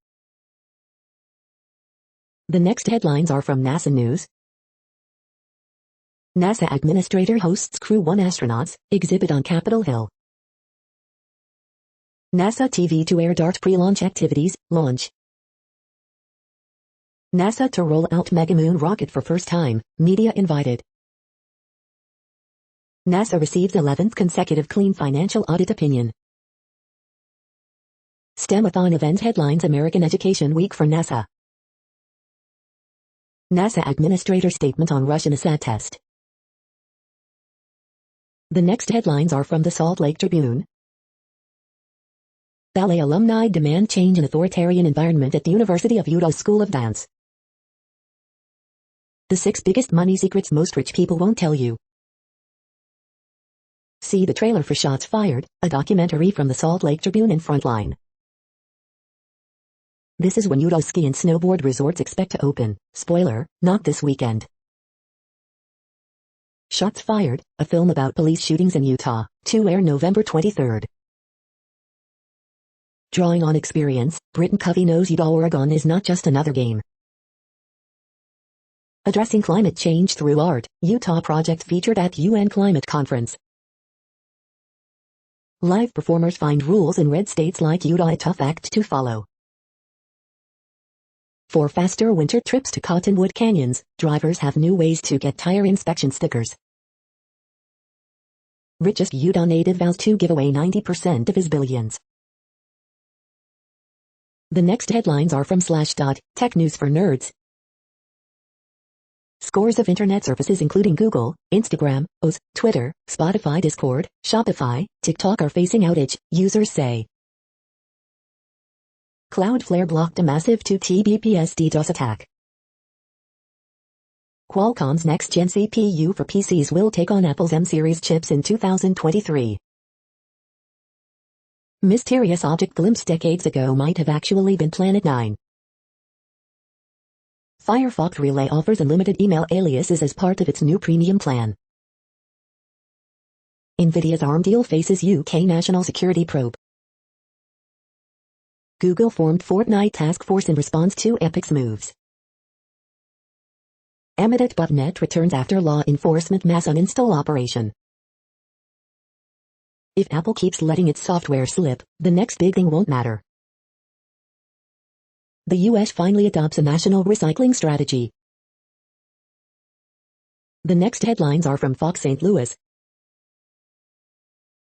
The next headlines are from NASA News. NASA administrator hosts Crew 1 astronauts exhibit on Capitol Hill. NASA TV to air DART pre-launch activities, launch. NASA to roll out Megamoon rocket for first time, media invited. NASA receives 11th consecutive clean financial audit opinion. STEM-a-thon event headlines American Education Week for NASA. NASA administrator statement on Russian ASAT test. The next headlines are from the Salt Lake Tribune. Ballet alumni demand change in authoritarian environment at the University of Utah School of Dance. The 6 biggest money secrets most rich people won't tell you. See the trailer for Shots Fired, a documentary from the Salt Lake Tribune and Frontline. This is when Utah ski and snowboard resorts expect to open. Spoiler, not this weekend. Shots Fired, a film about police shootings in Utah, to air November 23rd. Drawing on experience, Britton Covey knows Utah, Oregon is not just another game. Addressing climate change through art, Utah project featured at UN Climate Conference. Live performers find rules in red states like Utah a tough act to follow. For faster winter trips to Cottonwood Canyons, drivers have new ways to get tire inspection stickers. Richest Utah native vows to give away 90% of his billions. The next headlines are from Slashdot, tech news for nerds. Scores of internet services including Google, Instagram, OS, Twitter, Spotify, Discord, Shopify, TikTok are facing outage, users say. Cloudflare blocked a massive 2 Tbps DDoS attack. Qualcomm's next-gen CPU for PCs will take on Apple's M-series chips in 2023. Mysterious object glimpsed decades ago might have actually been Planet 9. Firefox Relay offers unlimited email aliases as part of its new premium plan. Nvidia's ARM deal faces UK national security probe. Google formed Fortnite task force in response to Epic's moves. Amidet.net returns after law enforcement mass uninstall operation. If Apple keeps letting its software slip, the next big thing won't matter. The U.S. finally adopts a national recycling strategy. The next headlines are from Fox St. Louis.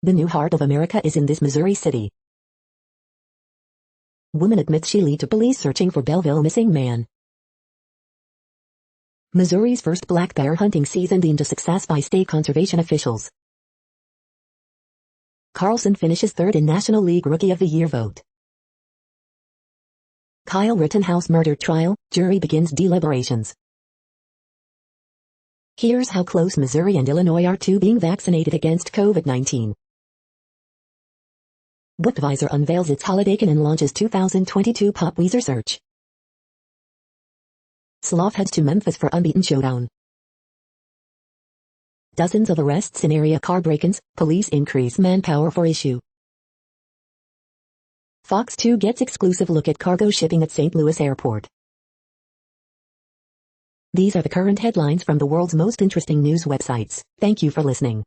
The new heart of America is in this Missouri city. Woman admits she led to police searching for Belleville missing man. Missouri's first black bear hunting season deemed a success by state conservation officials. Carlson finishes third in National League Rookie of the Year vote. Kyle Rittenhouse murder trial, jury begins deliberations. Here's how close Missouri and Illinois are to being vaccinated against COVID-19. Budweiser unveils its holiday can and launches 2022 Pop Weezer search. Sloth heads to Memphis for unbeaten showdown. Dozens of arrests in area car break-ins, police increase manpower for issue. Fox 2 gets exclusive look at cargo shipping at St. Louis Airport. These are the current headlines from the world's most interesting news websites. Thank you for listening.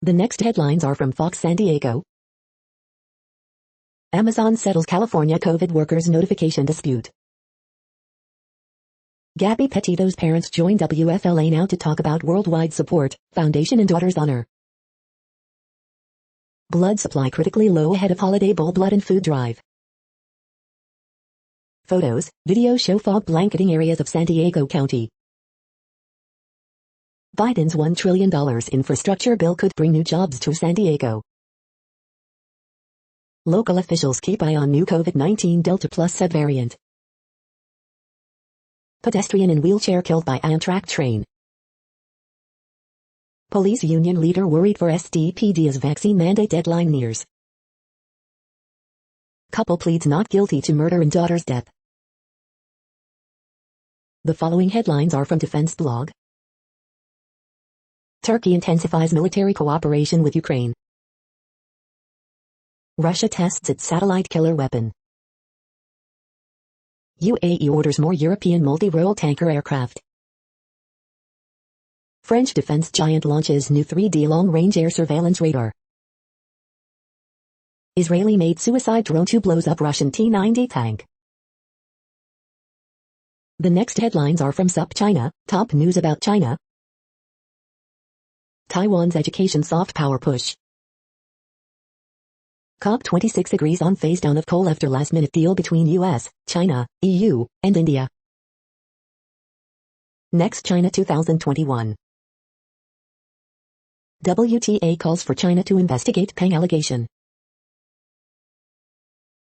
The next headlines are from Fox San Diego. Amazon settles California COVID workers notification dispute. Gabby Petito's parents join WFLA now to talk about worldwide support, foundation and daughter's honor. Blood supply critically low ahead of holiday bowl blood and food drive. Photos, videos show fog blanketing areas of San Diego County. Biden's $1 trillion infrastructure bill could bring new jobs to San Diego. Local officials keep eye on new COVID-19 Delta Plus subvariant. Pedestrian in wheelchair killed by Amtrak train. Police union leader worried for SDPD as vaccine mandate deadline nears. Couple pleads not guilty to murder in daughter's death. The following headlines are from Defense Blog. Turkey intensifies military cooperation with Ukraine. Russia tests its satellite killer weapon. UAE orders more European multi-role tanker aircraft. French defense giant launches new 3D long-range air surveillance radar. Israeli-made suicide drone 2 blows up Russian T-90 tank. The next headlines are from SUP China, top news about China. Taiwan's education soft power push. COP26 agrees on phase down of coal after last-minute deal between US, China, EU, and India. Next China 2021. WTA calls for China to investigate Peng allegation.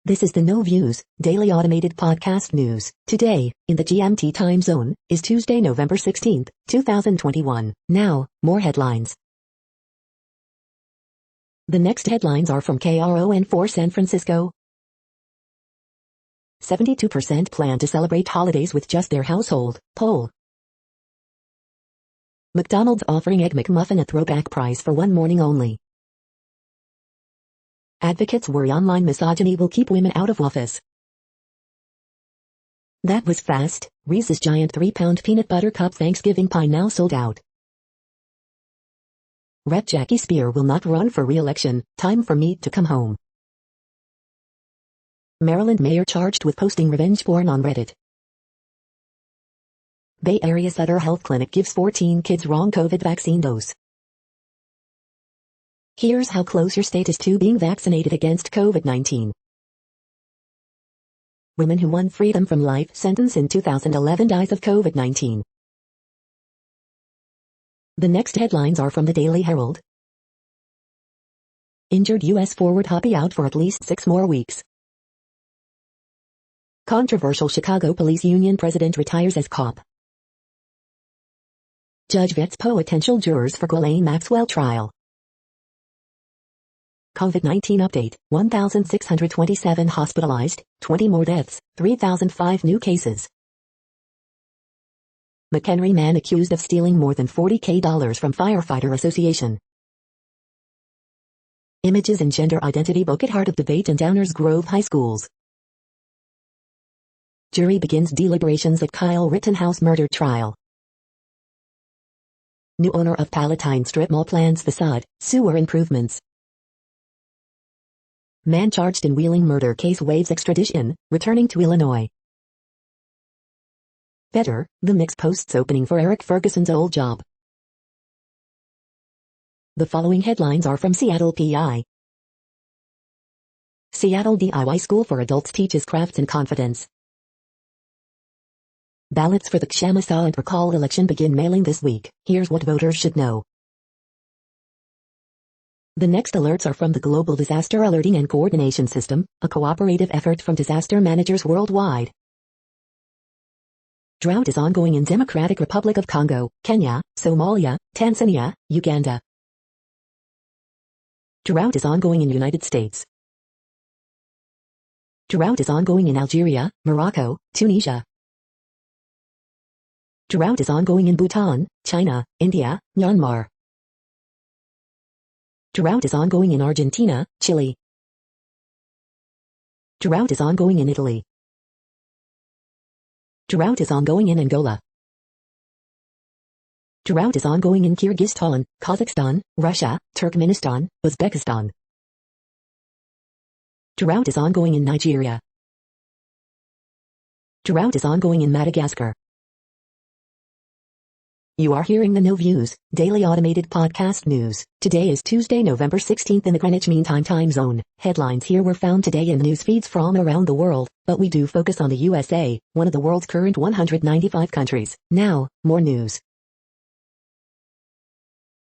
This is the No Views, daily automated podcast news. Today, in the GMT time zone, is Tuesday, November 16, 2021. Now, more headlines. The next headlines are from KRON4 San Francisco. 72% plan to celebrate holidays with just their household. Poll. McDonald's offering Egg McMuffin at throwback price for one morning only. Advocates worry online misogyny will keep women out of office. That was fast. Reese's giant 3-pound peanut butter cup Thanksgiving pie now sold out. Rep Jackie Spear will not run for re-election. Time for meat to come home. Maryland mayor charged with posting revenge porn on Reddit. Bay Area Sutter Health Clinic gives 14 kids wrong COVID vaccine dose. Here's how close your state is to being vaccinated against COVID-19. Woman who won freedom from life sentence in 2011 dies of COVID-19. The next headlines are from the Daily Herald. Injured U.S. forward Hoppy out for at least 6 more weeks. Controversial Chicago Police Union president retires as cop. Judge vets potential jurors for Ghislaine Maxwell trial. COVID-19 update, 1,627 hospitalized, 20 more deaths, 3,005 new cases. McHenry man accused of stealing more than $40,000 from firefighter association. Images and gender identity book at heart of debate in Downers Grove High Schools. Jury begins deliberations at Kyle Rittenhouse murder trial. New owner of Palatine Strip Mall plans facade, sewer improvements. Man charged in Wheeling murder case waives extradition, returning to Illinois. Better, the mix posts opening for Eric Ferguson's old job. The following headlines are from Seattle PI. Seattle DIY School for Adults teaches crafts and confidence. Ballots for the Kshamasa and recall election begin mailing this week. Here's what voters should know. The next alerts are from the Global Disaster Alerting and Coordination System, a cooperative effort from disaster managers worldwide. Drought is ongoing in Democratic Republic of Congo, Kenya, Somalia, Tanzania, Uganda. Drought is ongoing in United States. Drought is ongoing in Algeria, Morocco, Tunisia. Drought is ongoing in Bhutan, China, India, Myanmar. Drought is ongoing in Argentina, Chile. Drought is ongoing in Italy. Drought is ongoing in Angola. Drought is ongoing in Kyrgyzstan, Kazakhstan, Russia, Turkmenistan, Uzbekistan. Drought is ongoing in Nigeria. Drought is ongoing in Madagascar. You are hearing the No Views, daily automated podcast news. Today is Tuesday, November 16th in the Greenwich Mean Time time zone. Headlines here were found today in news feeds from around the world, but we do focus on the USA, one of the world's current 195 countries. Now, more news.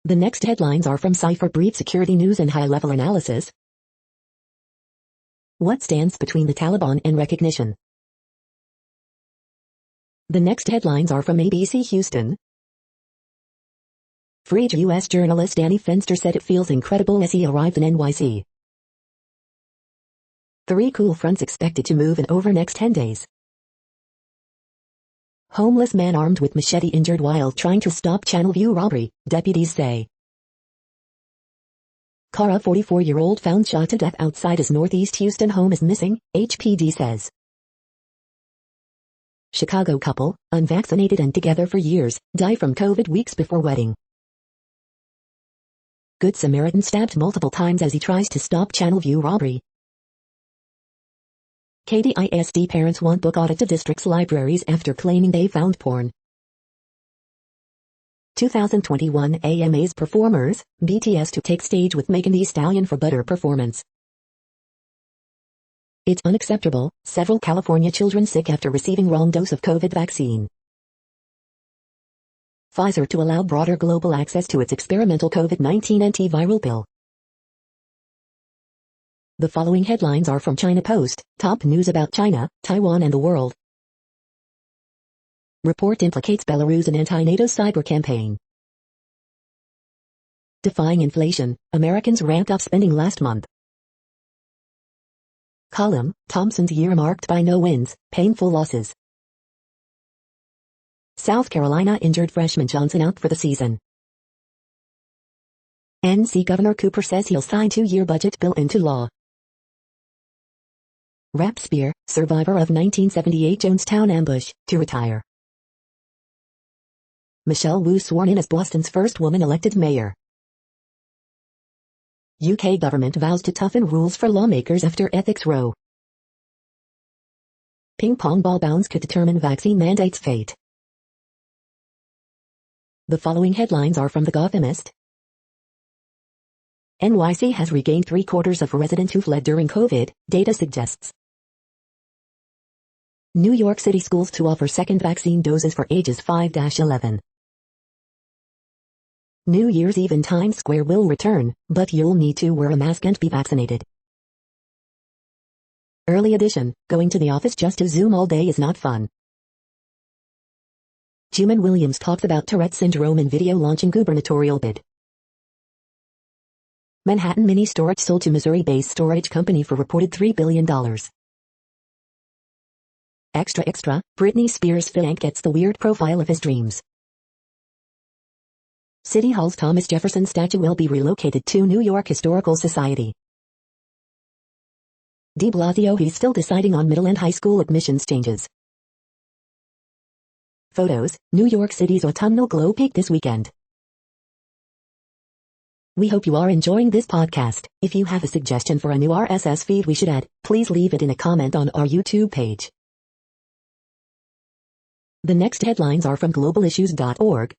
The next headlines are from Cypher Brief Security News and High-Level Analysis. What stands between the Taliban and recognition? The next headlines are from ABC Houston. Freed U.S. journalist Danny Fenster said it feels incredible as he arrived in NYC. 3 cool fronts expected to move in over next 10 days. Homeless man armed with machete injured while trying to stop Channelview robbery, deputies say. Car of 44-year-old found shot to death outside his Northeast Houston home is missing, HPD says. Chicago couple, unvaccinated and together for years, die from COVID weeks before wedding. Good Samaritan stabbed multiple times as he tries to stop Channelview robbery. KDISD parents want book audit to district's libraries after claiming they found porn. 2021 AMA's performers, BTS to take stage with Megan Thee Stallion for Butter performance. It's unacceptable, several California children sick after receiving wrong dose of COVID vaccine. Pfizer to allow broader global access to its experimental COVID-19 antiviral pill. The following headlines are from China Post, top news about China, Taiwan and the world. Report implicates Belarus in anti-NATO cyber campaign. Defying inflation, Americans ramped up spending last month. Column, Thompson's year marked by no wins, painful losses. South Carolina injured freshman Johnson out for the season. NC Governor Cooper says he'll sign 2-year budget bill into law. Rap Spear, survivor of 1978 Jonestown ambush, to retire. Michelle Wu sworn in as Boston's first woman elected mayor. UK government vows to toughen rules for lawmakers after ethics row. Ping pong ball bounce could determine vaccine mandate's fate. The following headlines are from The Gothamist. NYC has regained 3/4 of residents who fled during COVID, data suggests. New York City schools to offer second vaccine doses for ages 5-11. New Year's Eve in Times Square will return, but you'll need to wear a mask and be vaccinated. Early edition, going to the office just to Zoom all day is not fun. Juman Williams talks about Tourette syndrome in video launching gubernatorial bid. Manhattan mini storage sold to Missouri-based storage company for reported $3 billion. Extra extra, Britney Spears' Fank gets the weird profile of his dreams. City Hall's Thomas Jefferson statue will be relocated to New York Historical Society. De Blasio he's still deciding on middle and high school admissions changes. Photos, New York City's autumnal glow peak this weekend. We hope you are enjoying this podcast. If you have a suggestion for a new RSS feed we should add, please leave it in a comment on our YouTube page. The next headlines are from globalissues.org.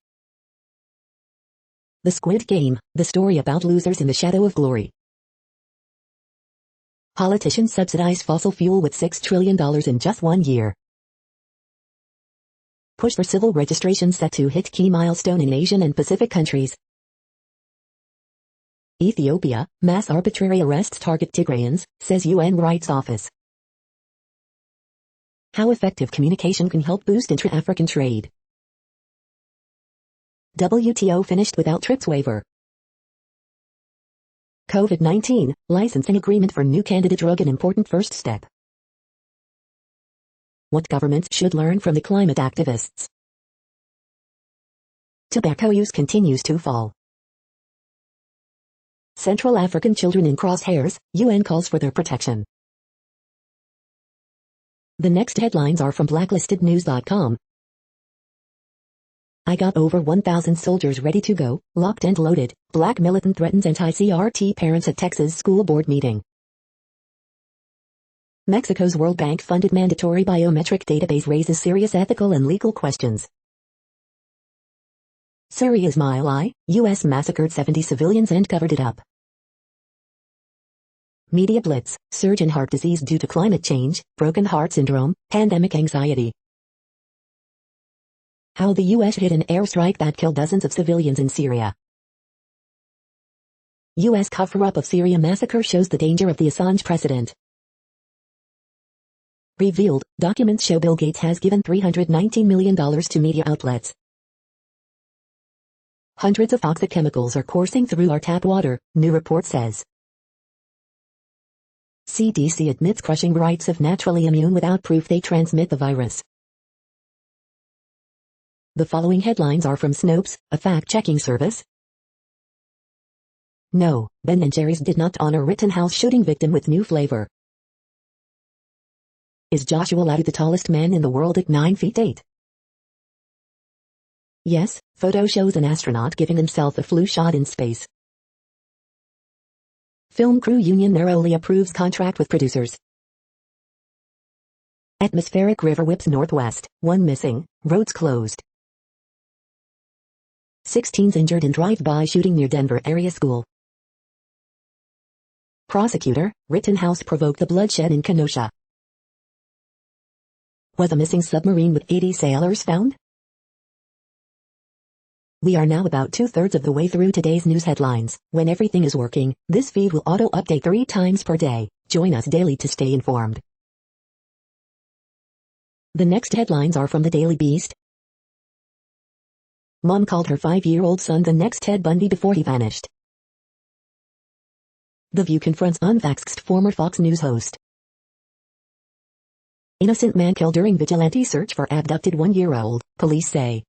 The Squid Game, the story about losers in the shadow of glory. Politicians subsidize fossil fuel with $6 trillion in just 1 year. Push for civil registration set to hit key milestone in Asian and Pacific countries. Ethiopia, mass arbitrary arrests target Tigrayans, says UN Rights Office. How effective communication can help boost intra-African trade. WTO finished without TRIPS waiver. COVID-19, licensing agreement for new candidate drug an important first step. What governments should learn from the climate activists. Tobacco use continues to fall. Central African children in crosshairs, UN calls for their protection. The next headlines are from blacklistednews.com. I got over 1,000 soldiers ready to go, locked and loaded, Black militant threatens anti-CRT parents at Texas school board meeting. Mexico's World Bank-funded mandatory biometric database raises serious ethical and legal questions. Syria's Mile I, U.S. massacred 70 civilians and covered it up. Media blitz, surge in heart disease due to climate change, broken heart syndrome, pandemic anxiety. How the U.S. hit an airstrike that killed dozens of civilians in Syria. U.S. cover-up of Syria massacre shows the danger of the Assange precedent. Revealed, documents show Bill Gates has given $319 million to media outlets. Hundreds of toxic chemicals are coursing through our tap water, new report says. CDC admits crushing rights of naturally immune without proof they transmit the virus. The following headlines are from Snopes, a fact-checking service. No, Ben & Jerry's did not honor Rittenhouse shooting victim with new flavor. Is Joshua Ladd the tallest man in the world at 9 feet 8? Yes, photo shows an astronaut giving himself a flu shot in space. Film crew union narrowly approves contract with producers. Atmospheric river whips northwest, 1 missing, roads closed. 6 teens injured in drive-by shooting near Denver area school. Prosecutor, Rittenhouse provoked the bloodshed in Kenosha. Was a missing submarine with 80 sailors found? We are now about 2/3 of the way through today's news headlines. When everything is working, this feed will auto-update 3 times per day. Join us daily to stay informed. The next headlines are from the Daily Beast. Mom called her 5-year-old son the next Ted Bundy before he vanished. The View confronts unvaxxed former Fox News host. Innocent man killed during vigilante search for abducted 1-year-old, police say.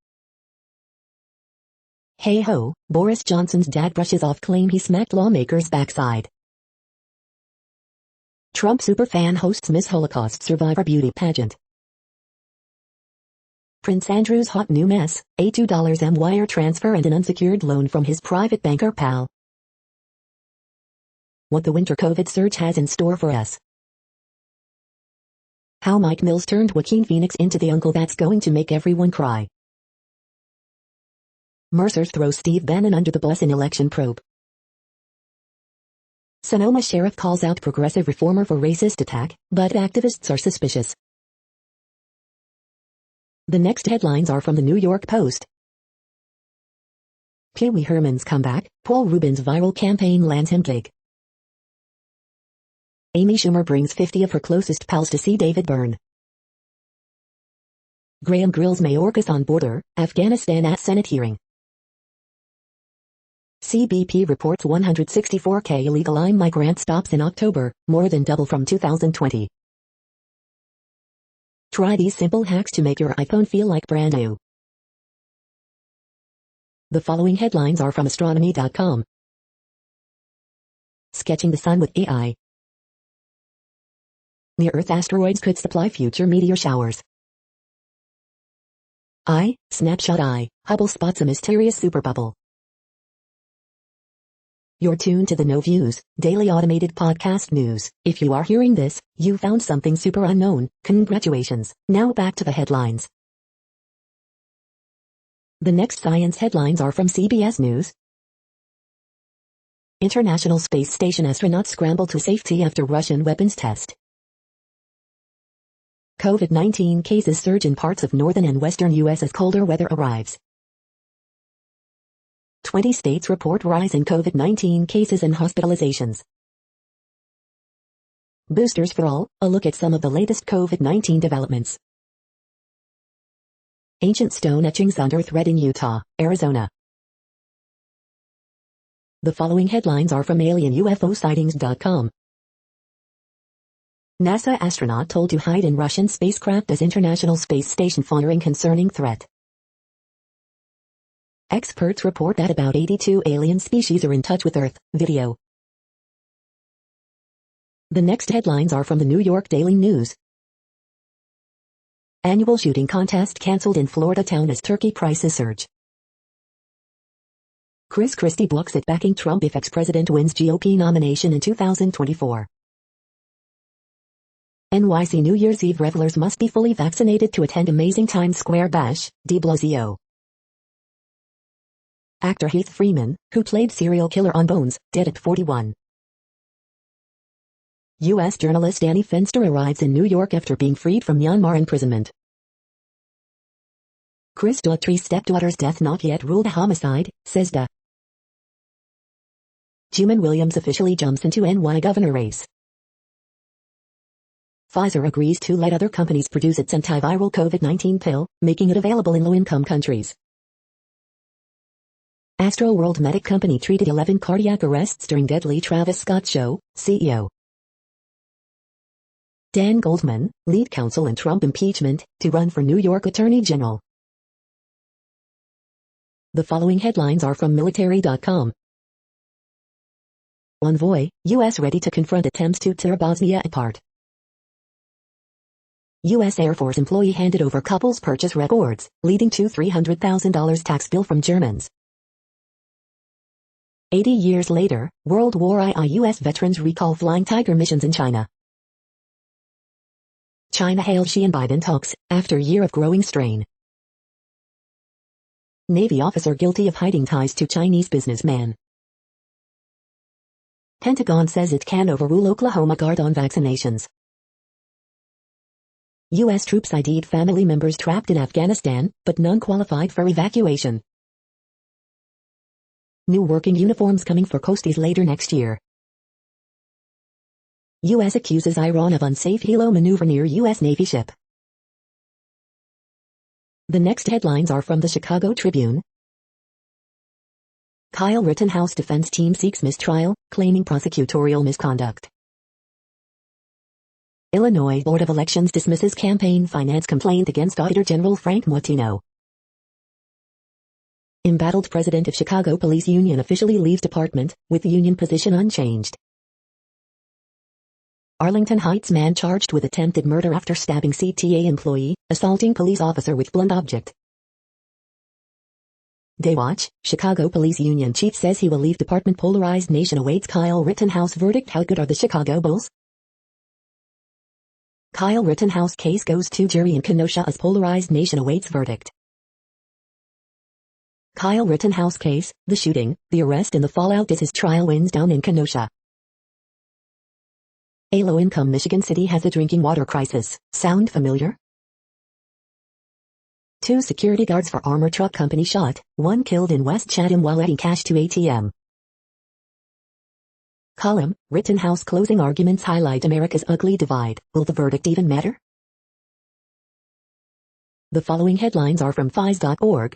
Hey ho, Boris Johnson's dad brushes off claim he smacked lawmakers' backside. Trump superfan hosts Miss Holocaust Survivor beauty pageant. Prince Andrew's hot new mess, a $2 wire transfer and an unsecured loan from his private banker pal. What the winter COVID surge has in store for us. How Mike Mills turned Joaquin Phoenix into the uncle that's going to make everyone cry. Mercers throws Steve Bannon under the bus in election probe. Sonoma sheriff calls out progressive reformer for racist attack, but activists are suspicious. The next headlines are from the New York Post. Pee Wee Herman's comeback, Paul Rubin's viral campaign lands him gig. Amy Schumer brings 50 of her closest pals to see David Byrne. Graham grills Mayorkas on border, Afghanistan at Senate hearing. CBP reports 164K illegal migrant stops in October, more than double from 2020. Try these simple hacks to make your iPhone feel like brand new. The following headlines are from astronomy.com. Sketching the sun with AI. Near-Earth asteroids could supply future meteor showers. Snapshot. Hubble spots a mysterious superbubble. You're tuned to the No Views, daily automated podcast news. If you are hearing this, you found something super unknown. Congratulations. Now back to the headlines. The next science headlines are from CBS News. International Space Station astronauts scramble to safety after Russian weapons test. COVID-19 cases surge in parts of northern and western U.S. as colder weather arrives. 20 states report rise in COVID-19 cases and hospitalizations. Boosters for all, a look at some of the latest COVID-19 developments. Ancient stone etchings unearthed in Utah, Arizona. The following headlines are from alienUFOsightings.com. NASA astronaut told to hide in Russian spacecraft as International Space Station firing concerning threat. Experts report that about 82 alien species are in touch with Earth. Video. The next headlines are from the New York Daily News. Annual shooting contest canceled in Florida town as turkey prices surge. Chris Christie books at backing Trump if ex-president wins GOP nomination in 2024. NYC New Year's Eve revelers must be fully vaccinated to attend amazing Times Square bash, de Blasio. Actor Heath Freeman, who played serial killer on Bones, dead at 41. U.S. journalist Danny Fenster arrives in New York after being freed from Myanmar imprisonment. Chris Daughtry's stepdaughter's death not yet ruled a homicide, says Da. Juman Williams officially jumps into NY governor race. Pfizer agrees to let other companies produce its antiviral COVID-19 pill, making it available in low-income countries. Astro World Medic Company treated 11 cardiac arrests during deadly Travis Scott show, CEO. Dan Goldman, lead counsel in Trump impeachment, to run for New York Attorney General. The following headlines are from military.com. Envoy, U.S. ready to confront attempts to tear Bosnia apart. U.S. Air Force employee handed over couple's purchase records, leading to $300,000 tax bill from Germans. 80 years later, World War II U.S. veterans recall Flying Tiger missions in China. China hails Xi and Biden talks, after year of growing strain. Navy officer guilty of hiding ties to Chinese businessman. Pentagon says it can overrule Oklahoma guard on vaccinations. U.S. troops ID'd family members trapped in Afghanistan, but none qualified for evacuation. New working uniforms coming for coasties later next year. U.S. accuses Iran of unsafe helo maneuver near U.S. Navy ship. The next headlines are from the Chicago Tribune. Kyle Rittenhouse defense team seeks mistrial, claiming prosecutorial misconduct. Illinois Board of Elections dismisses campaign finance complaint against Auditor General Frank Martino. Embattled president of Chicago Police Union officially leaves department, with union position unchanged. Arlington Heights man charged with attempted murder after stabbing CTA employee, assaulting police officer with blunt object. Daywatch, Chicago Police Union chief says he will leave department. Polarized nation awaits Kyle Rittenhouse verdict. How good are the Chicago Bulls? Kyle Rittenhouse case goes to jury in Kenosha as polarized nation awaits verdict. Kyle Rittenhouse case, the shooting, the arrest and the fallout as his trial winds down in Kenosha. A low-income Michigan city has a drinking water crisis. Sound familiar? 2 security guards for armor truck company shot, 1 killed in West Chatham while adding cash to ATM. Column, Rittenhouse closing arguments highlight America's ugly divide. Will the verdict even matter? The following headlines are from phys.org.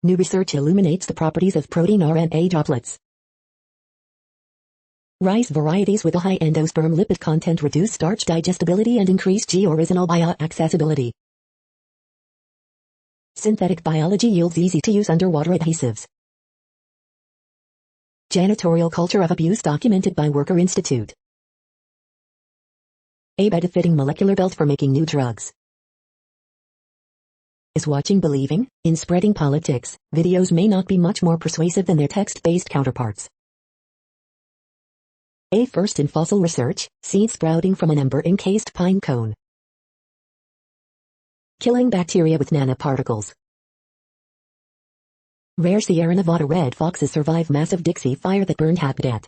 New research illuminates the properties of protein RNA droplets. Rice varieties with a high endosperm lipid content reduce starch digestibility and increase G-original bioaccessibility. Synthetic biology yields easy-to-use underwater adhesives. Janitorial culture of abuse documented by Worker Institute. A benefiting molecular belt for making new drugs. Is watching believing? In spreading politics, videos may not be much more persuasive than their text-based counterparts. A first in fossil research, seed sprouting from an ember-encased pine cone. Killing bacteria with nanoparticles. Rare Sierra Nevada red foxes survive massive Dixie fire that burned habitat.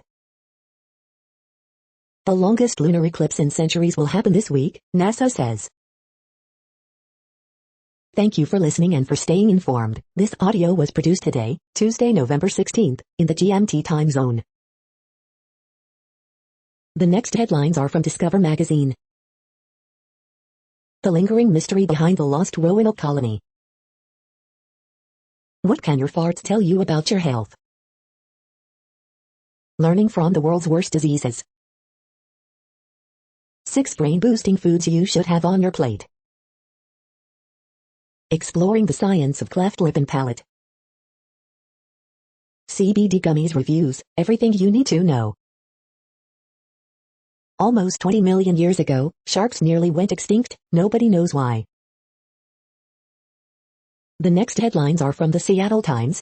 The longest lunar eclipse in centuries will happen this week, NASA says. Thank you for listening and for staying informed. This audio was produced today, Tuesday, November 16th, in the GMT time zone. The next headlines are from Discover magazine. The lingering mystery behind the lost Roanoke colony. What can your farts tell you about your health? Learning from the world's worst diseases. 6 brain-boosting foods you should have on your plate. Exploring the science of cleft lip and palate. CBD gummies reviews, everything you need to know. Almost 20 million years ago, sharks nearly went extinct, nobody knows why. The next headlines are from the Seattle Times.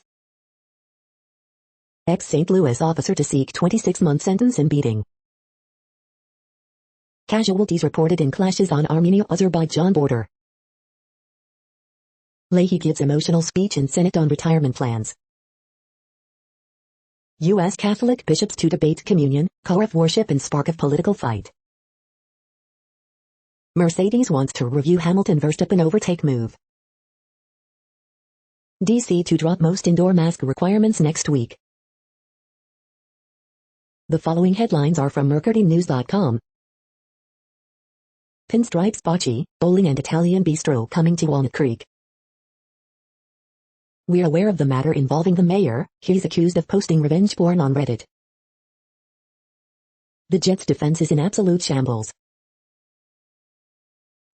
Ex-St. Louis officer to seek 26-month sentence in beating. Casualties reported in clashes on Armenia-Azerbaijan border. Leahy gives emotional speech in Senate on retirement plans. U.S. Catholic bishops to debate communion, core of worship and spark of political fight. Mercedes wants to review Hamilton Verstappen overtake move. D.C. to drop most indoor mask requirements next week. The following headlines are from mercurynews.com. Pinstripes Bocce, bowling and Italian bistro coming to Walnut Creek. We're aware of the matter involving the mayor. He's accused of posting revenge porn on Reddit. The Jets' defense is in absolute shambles.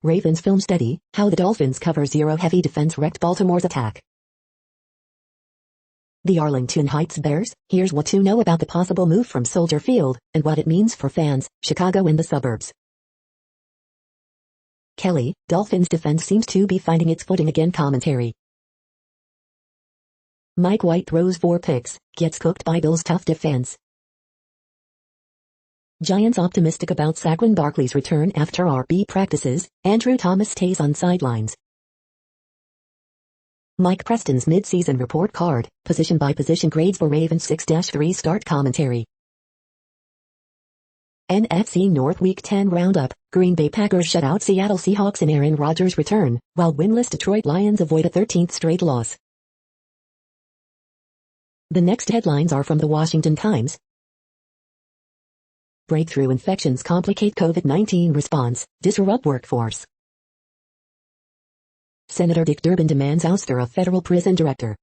Ravens film study, how the Dolphins cover zero heavy defense wrecked Baltimore's attack. The Arlington Heights Bears, here's what to know about the possible move from Soldier Field, and what it means for fans, Chicago and the suburbs. Kelly, Dolphins defense seems to be finding its footing again commentary. Mike White throws 4 picks, gets cooked by Bills' tough defense. Giants optimistic about Saquon Barkley's return after RB practices, Andrew Thomas stays on sidelines. Mike Preston's mid-season report card, position-by-position grades for Ravens 6-3 start commentary. NFC North Week 10 roundup, Green Bay Packers shut out Seattle Seahawks in Aaron Rodgers' return, while winless Detroit Lions avoid a 13th straight loss. The next headlines are from the Washington Times. Breakthrough infections complicate COVID-19 response, disrupt workforce. Senator Dick Durbin demands ouster of federal prison director.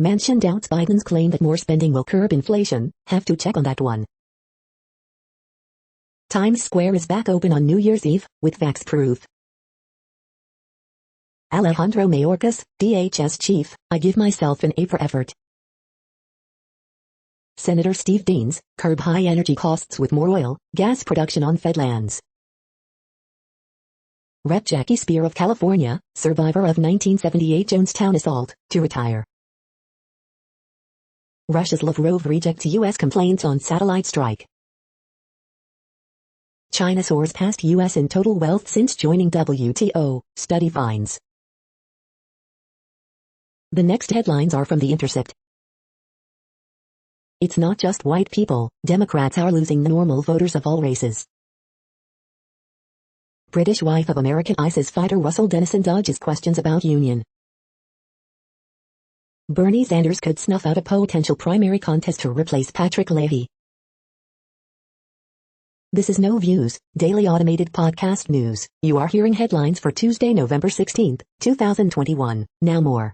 Manchin doubts Biden's claim that more spending will curb inflation, have to check on that one. Times Square is back open on New Year's Eve, with vax proof. Alejandro Mayorkas, DHS chief, I give myself an A for effort. Senator Steve Daines, curb high energy costs with more oil, gas production on Fed lands. Rep. Jackie Spear of California, survivor of 1978 Jonestown assault, to retire. Russia's Lavrov rejects U.S. complaints on satellite strike. China soars past U.S. in total wealth since joining WTO, study finds. The next headlines are from The Intercept. It's not just white people, Democrats are losing the normal voters of all races. British wife of American ISIS fighter Russell Dennison dodges questions about union. Bernie Sanders could snuff out a potential primary contest to replace Patrick Leahy. This is No Views, daily automated podcast news. You are hearing headlines for Tuesday, November 16, 2021. Now more.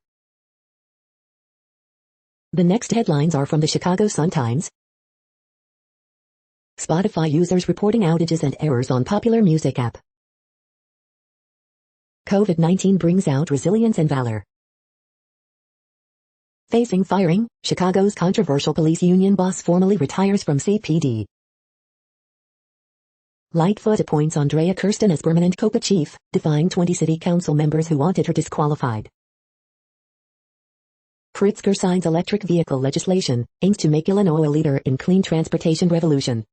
The next headlines are from the Chicago Sun-Times. Spotify users reporting outages and errors on popular music app. COVID-19 brings out resilience and valor. Facing firing, Chicago's controversial police union boss formally retires from CPD. Lightfoot appoints Andrea Kirsten as permanent COPA chief, defying 20 city council members who wanted her disqualified. Pritzker signs electric vehicle legislation, aims to make Illinois a leader in clean transportation revolution.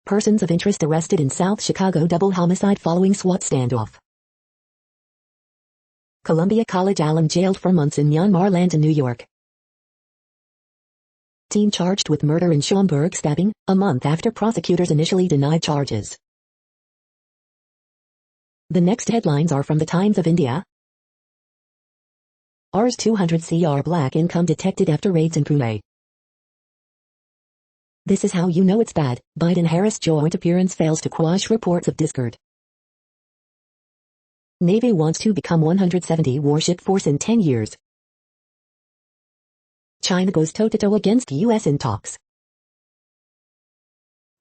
Persons of interest arrested in South Chicago double homicide following SWAT standoff. Columbia College alum jailed for months in Myanmar land in New York. Teen charged with murder in Schaumburg stabbing, a month after prosecutors initially denied charges. The next headlines are from the Times of India. Rs 200 crore black income detected after raids in Pune. This is how you know it's bad. Biden-Harris joint appearance fails to quash reports of discord. Navy wants to become 170 warship force in 10 years. China goes toe-to-toe against U.S. in talks.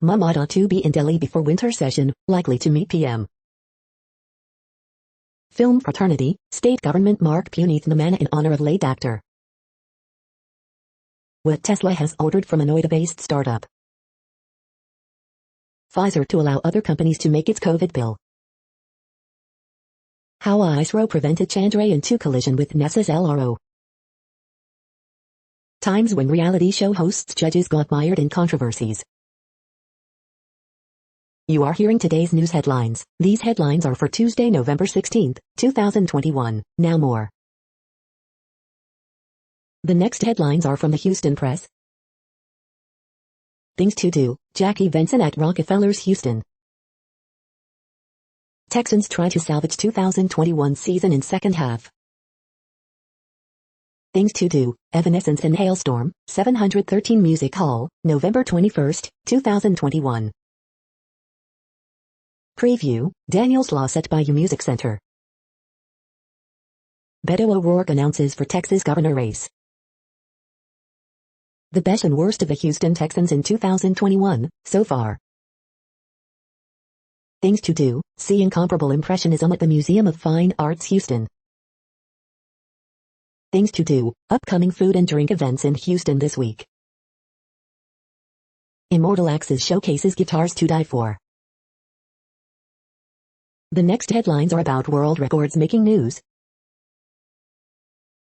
Mamata to be in Delhi before winter session, likely to meet PM. Film fraternity, state government mark Punith Namana in honor of late actor. What Tesla has ordered from a Noida-based startup. Pfizer to allow other companies to make its COVID pill. How ISRO prevented Chandrayaan-2 collision with NASA's LRO. Times when reality show hosts judges got mired in controversies. You are hearing today's news headlines. These headlines are for Tuesday, November 16, 2021. Now more. The next headlines are from the Houston Press. Things to do, Jackie Benson at Rockefeller's Houston. Texans try to salvage 2021 season in second half. Things to do, Evanescence and Hailstorm, 713 Music Hall, November 21, 2021. Preview, Daniel's Law set by U Music Center. Beto O'Rourke announces for Texas governor race. The best and worst of the Houston Texans in 2021, so far. Things to do, see Incomparable Impressionism at the Museum of Fine Arts Houston. Things to do, upcoming food and drink events in Houston this week. Immortal Axes showcases guitars to die for. The next headlines are about world records making news.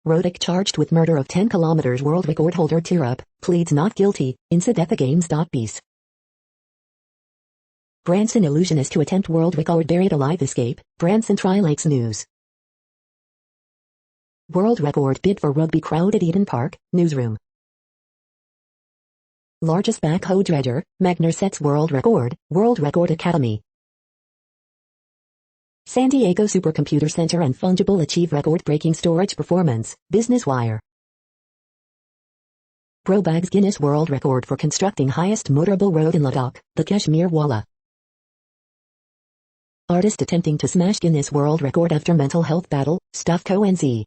Rodick charged with murder of 10 kilometers world record holder Tirrup, pleads not guilty, inside at the games.peace. Branson illusionist to attempt world record buried alive escape, Branson Tri-Lakes News. World record bid for rugby crowd at Eden Park, newsroom. Largest backhoe dredger, Magner sets world record Academy. San Diego Supercomputer Center and Fungible achieve record-breaking storage performance, Business Wire. Bro bags Guinness World Record for constructing highest motorable road in Ladakh, the Kashmir Wala. Artist attempting to smash Guinness World Record after mental health battle, Stavko NZ.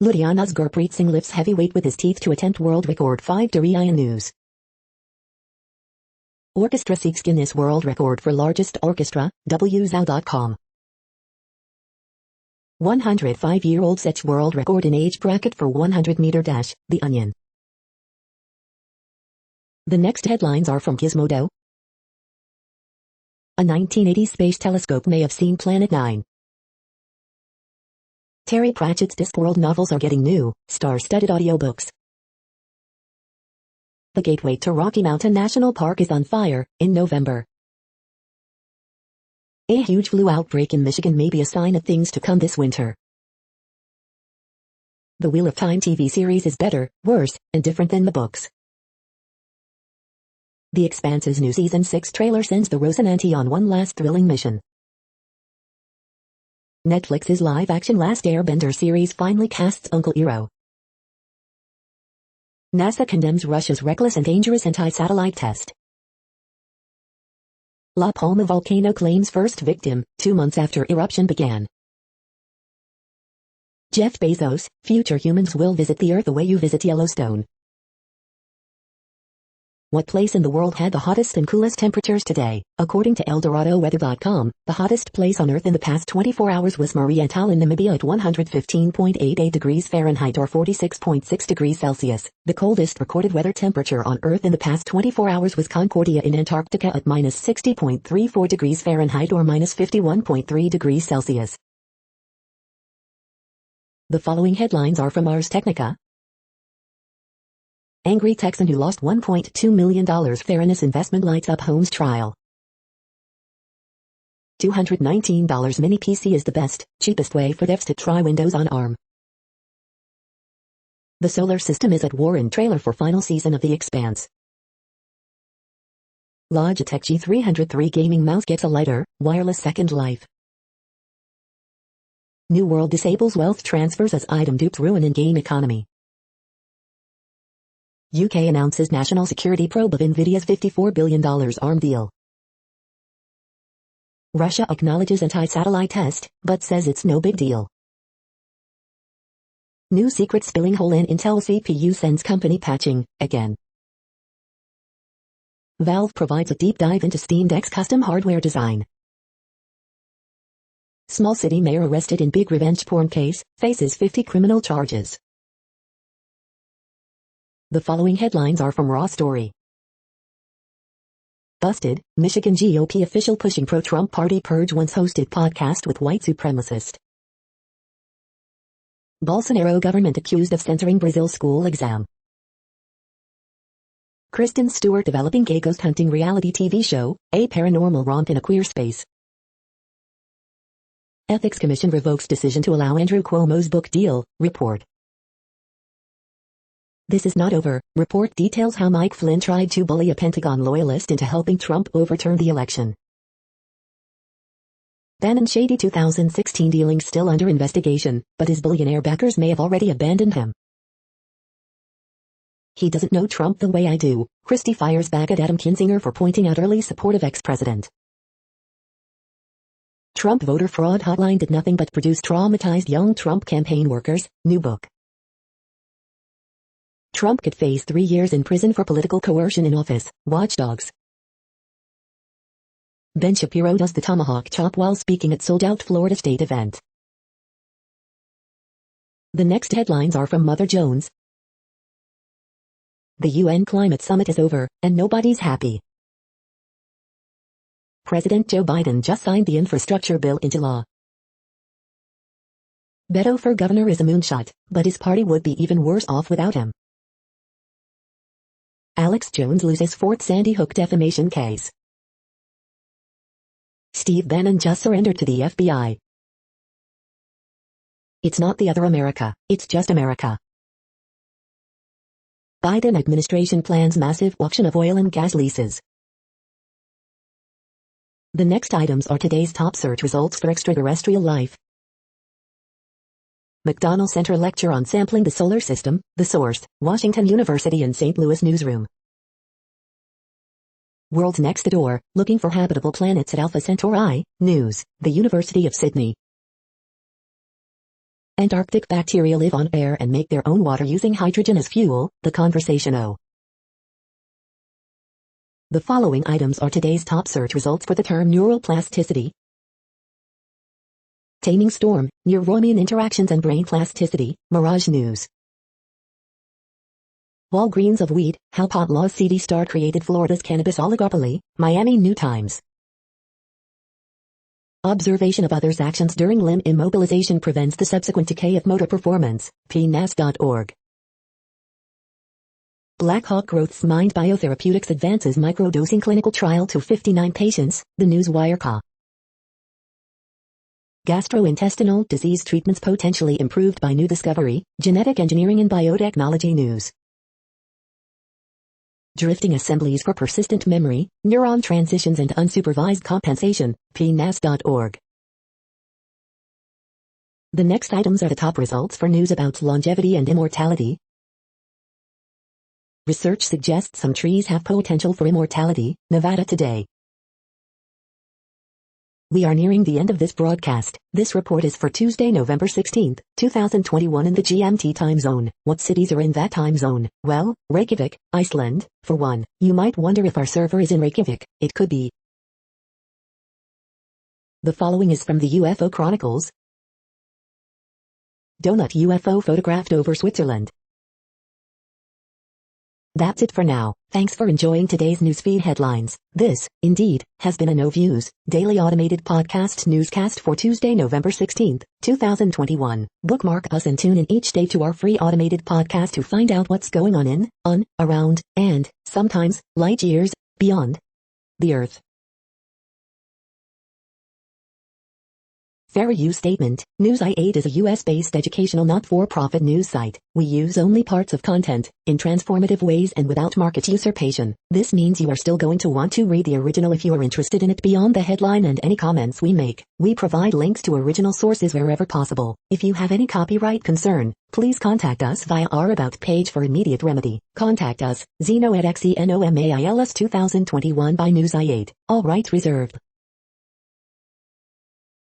Ludhiana's Gurpreet Singh lifts heavy weight with his teeth to attempt world record 5 Dariya News. Orchestra seeks Guinness World Record for largest orchestra, WZOW.com. 105-year-old sets world record in age bracket for 100-meter dash, The Onion. The next headlines are from Gizmodo. A 1980 space telescope may have seen Planet 9. Terry Pratchett's Discworld novels are getting new, star-studded audiobooks. The gateway to Rocky Mountain National Park is on fire, in November. A huge flu outbreak in Michigan may be a sign of things to come this winter. The Wheel of Time TV series is better, worse, and different than the books. The Expanse's new Season 6 trailer sends the Rocinante on one last thrilling mission. Netflix's live-action Last Airbender series finally casts Uncle Iroh. NASA condemns Russia's reckless and dangerous anti-satellite test. La Palma volcano claims first victim, 2 months after eruption began. Jeff Bezos, future humans will visit the Earth the way you visit Yellowstone. What place in the world had the hottest and coolest temperatures today? According to ElDoradoWeather.com, the hottest place on Earth in the past 24 hours was Mariental in Namibia at 115.88 degrees Fahrenheit or 46.6 degrees Celsius. The coldest recorded weather temperature on Earth in the past 24 hours was Concordia in Antarctica at minus 60.34 degrees Fahrenheit or minus 51.3 degrees Celsius. The following headlines are from Ars Technica. Angry Texan who lost $1.2 million. Theranos investment lights up homes trial. $219 mini PC is the best, cheapest way for devs to try Windows on ARM. The solar system is at war in trailer for final season of The Expanse. Logitech G303 gaming mouse gets a lighter, wireless second life. New World disables wealth transfers as item dupes ruin in-game economy. UK announces national security probe of Nvidia's $54 billion ARM deal. Russia acknowledges anti-satellite test, but says it's no big deal. New secret spilling hole in Intel CPU sends company patching, again. Valve provides a deep dive into Steam Deck's custom hardware design. Small city mayor arrested in big revenge porn case, faces 50 criminal charges. The following headlines are from Raw Story. Busted, Michigan GOP official pushing pro-Trump party purge once hosted podcast with white supremacist. Bolsonaro government accused of censoring Brazil school exam. Kristen Stewart developing gay ghost hunting reality TV show, a paranormal romp in a queer space. Ethics Commission revokes decision to allow Andrew Cuomo's book deal, report. This is not over. Report details how Mike Flynn tried to bully a Pentagon loyalist into helping Trump overturn the election. Bannon's shady 2016 dealings still under investigation, but his billionaire backers may have already abandoned him. He doesn't know Trump the way I do. Christie fires back at Adam Kinzinger for pointing out early support of ex-president. Trump voter fraud hotline did nothing but produce traumatized young Trump campaign workers, new book. Trump could face 3 years in prison for political coercion in office, watchdogs. Ben Shapiro does the tomahawk chop while speaking at sold-out Florida State event. The next headlines are from Mother Jones. The UN Climate Summit is over, and nobody's happy. President Joe Biden just signed the infrastructure bill into law. Beto for governor is a moonshot, but his party would be even worse off without him. Alex Jones loses fourth Sandy Hook defamation case. Steve Bannon just surrendered to the FBI. It's not the other America, it's just America. Biden administration plans massive auction of oil and gas leases. The next items are today's top search results for extraterrestrial life. McDonnell Center lecture on sampling the solar system, the source, Washington University in St. Louis newsroom. World's next door, looking for habitable planets at Alpha Centauri, news, the University of Sydney. Antarctic bacteria live on air and make their own water using hydrogen as fuel, the conversation O. The following items are today's top search results for the term neuroplasticity. Taming storm, neuromorphian interactions and brain plasticity, Mirage News. Walgreens of weed, how pot laws CD Star created Florida's cannabis oligopoly, Miami New Times. Observation of others' actions during limb immobilization prevents the subsequent decay of motor performance, pnas.org. Blackhawk Growth's Mind Biotherapeutics advances microdosing clinical trial to 59 patients, the Newswire Ca. Gastrointestinal disease treatments potentially improved by new discovery, genetic engineering and biotechnology news. Drifting assemblies for persistent memory, neuron transitions and unsupervised compensation, pnas.org. The next items are the top results for news about longevity and immortality. Research suggests some trees have potential for immortality, Nevada Today. We are nearing the end of this broadcast. This report is for Tuesday, November 16, 2021 in the GMT time zone. What cities are in that time zone? Well, Reykjavik, Iceland, for one. You might wonder if our server is in Reykjavik. It could be. The following is from the UFO Chronicles. Donut UFO photographed over Switzerland. That's it for now. Thanks for enjoying today's newsfeed headlines. This, indeed, has been a No Views, daily automated podcast newscast for Tuesday, November 16, 2021. Bookmark us and tune in each day to our free automated podcast to find out what's going on, around, and, sometimes, light years, beyond the Earth. Fair use statement. News I8 is a US-based educational not-for-profit news site. We use only parts of content, in transformative ways and without market usurpation. This means you are still going to want to read the original if you are interested in it beyond the headline and any comments we make. We provide links to original sources wherever possible. If you have any copyright concern, please contact us via our About page for immediate remedy. Contact us, Zeno at XENOMAILS 2021 by News I8. All rights reserved.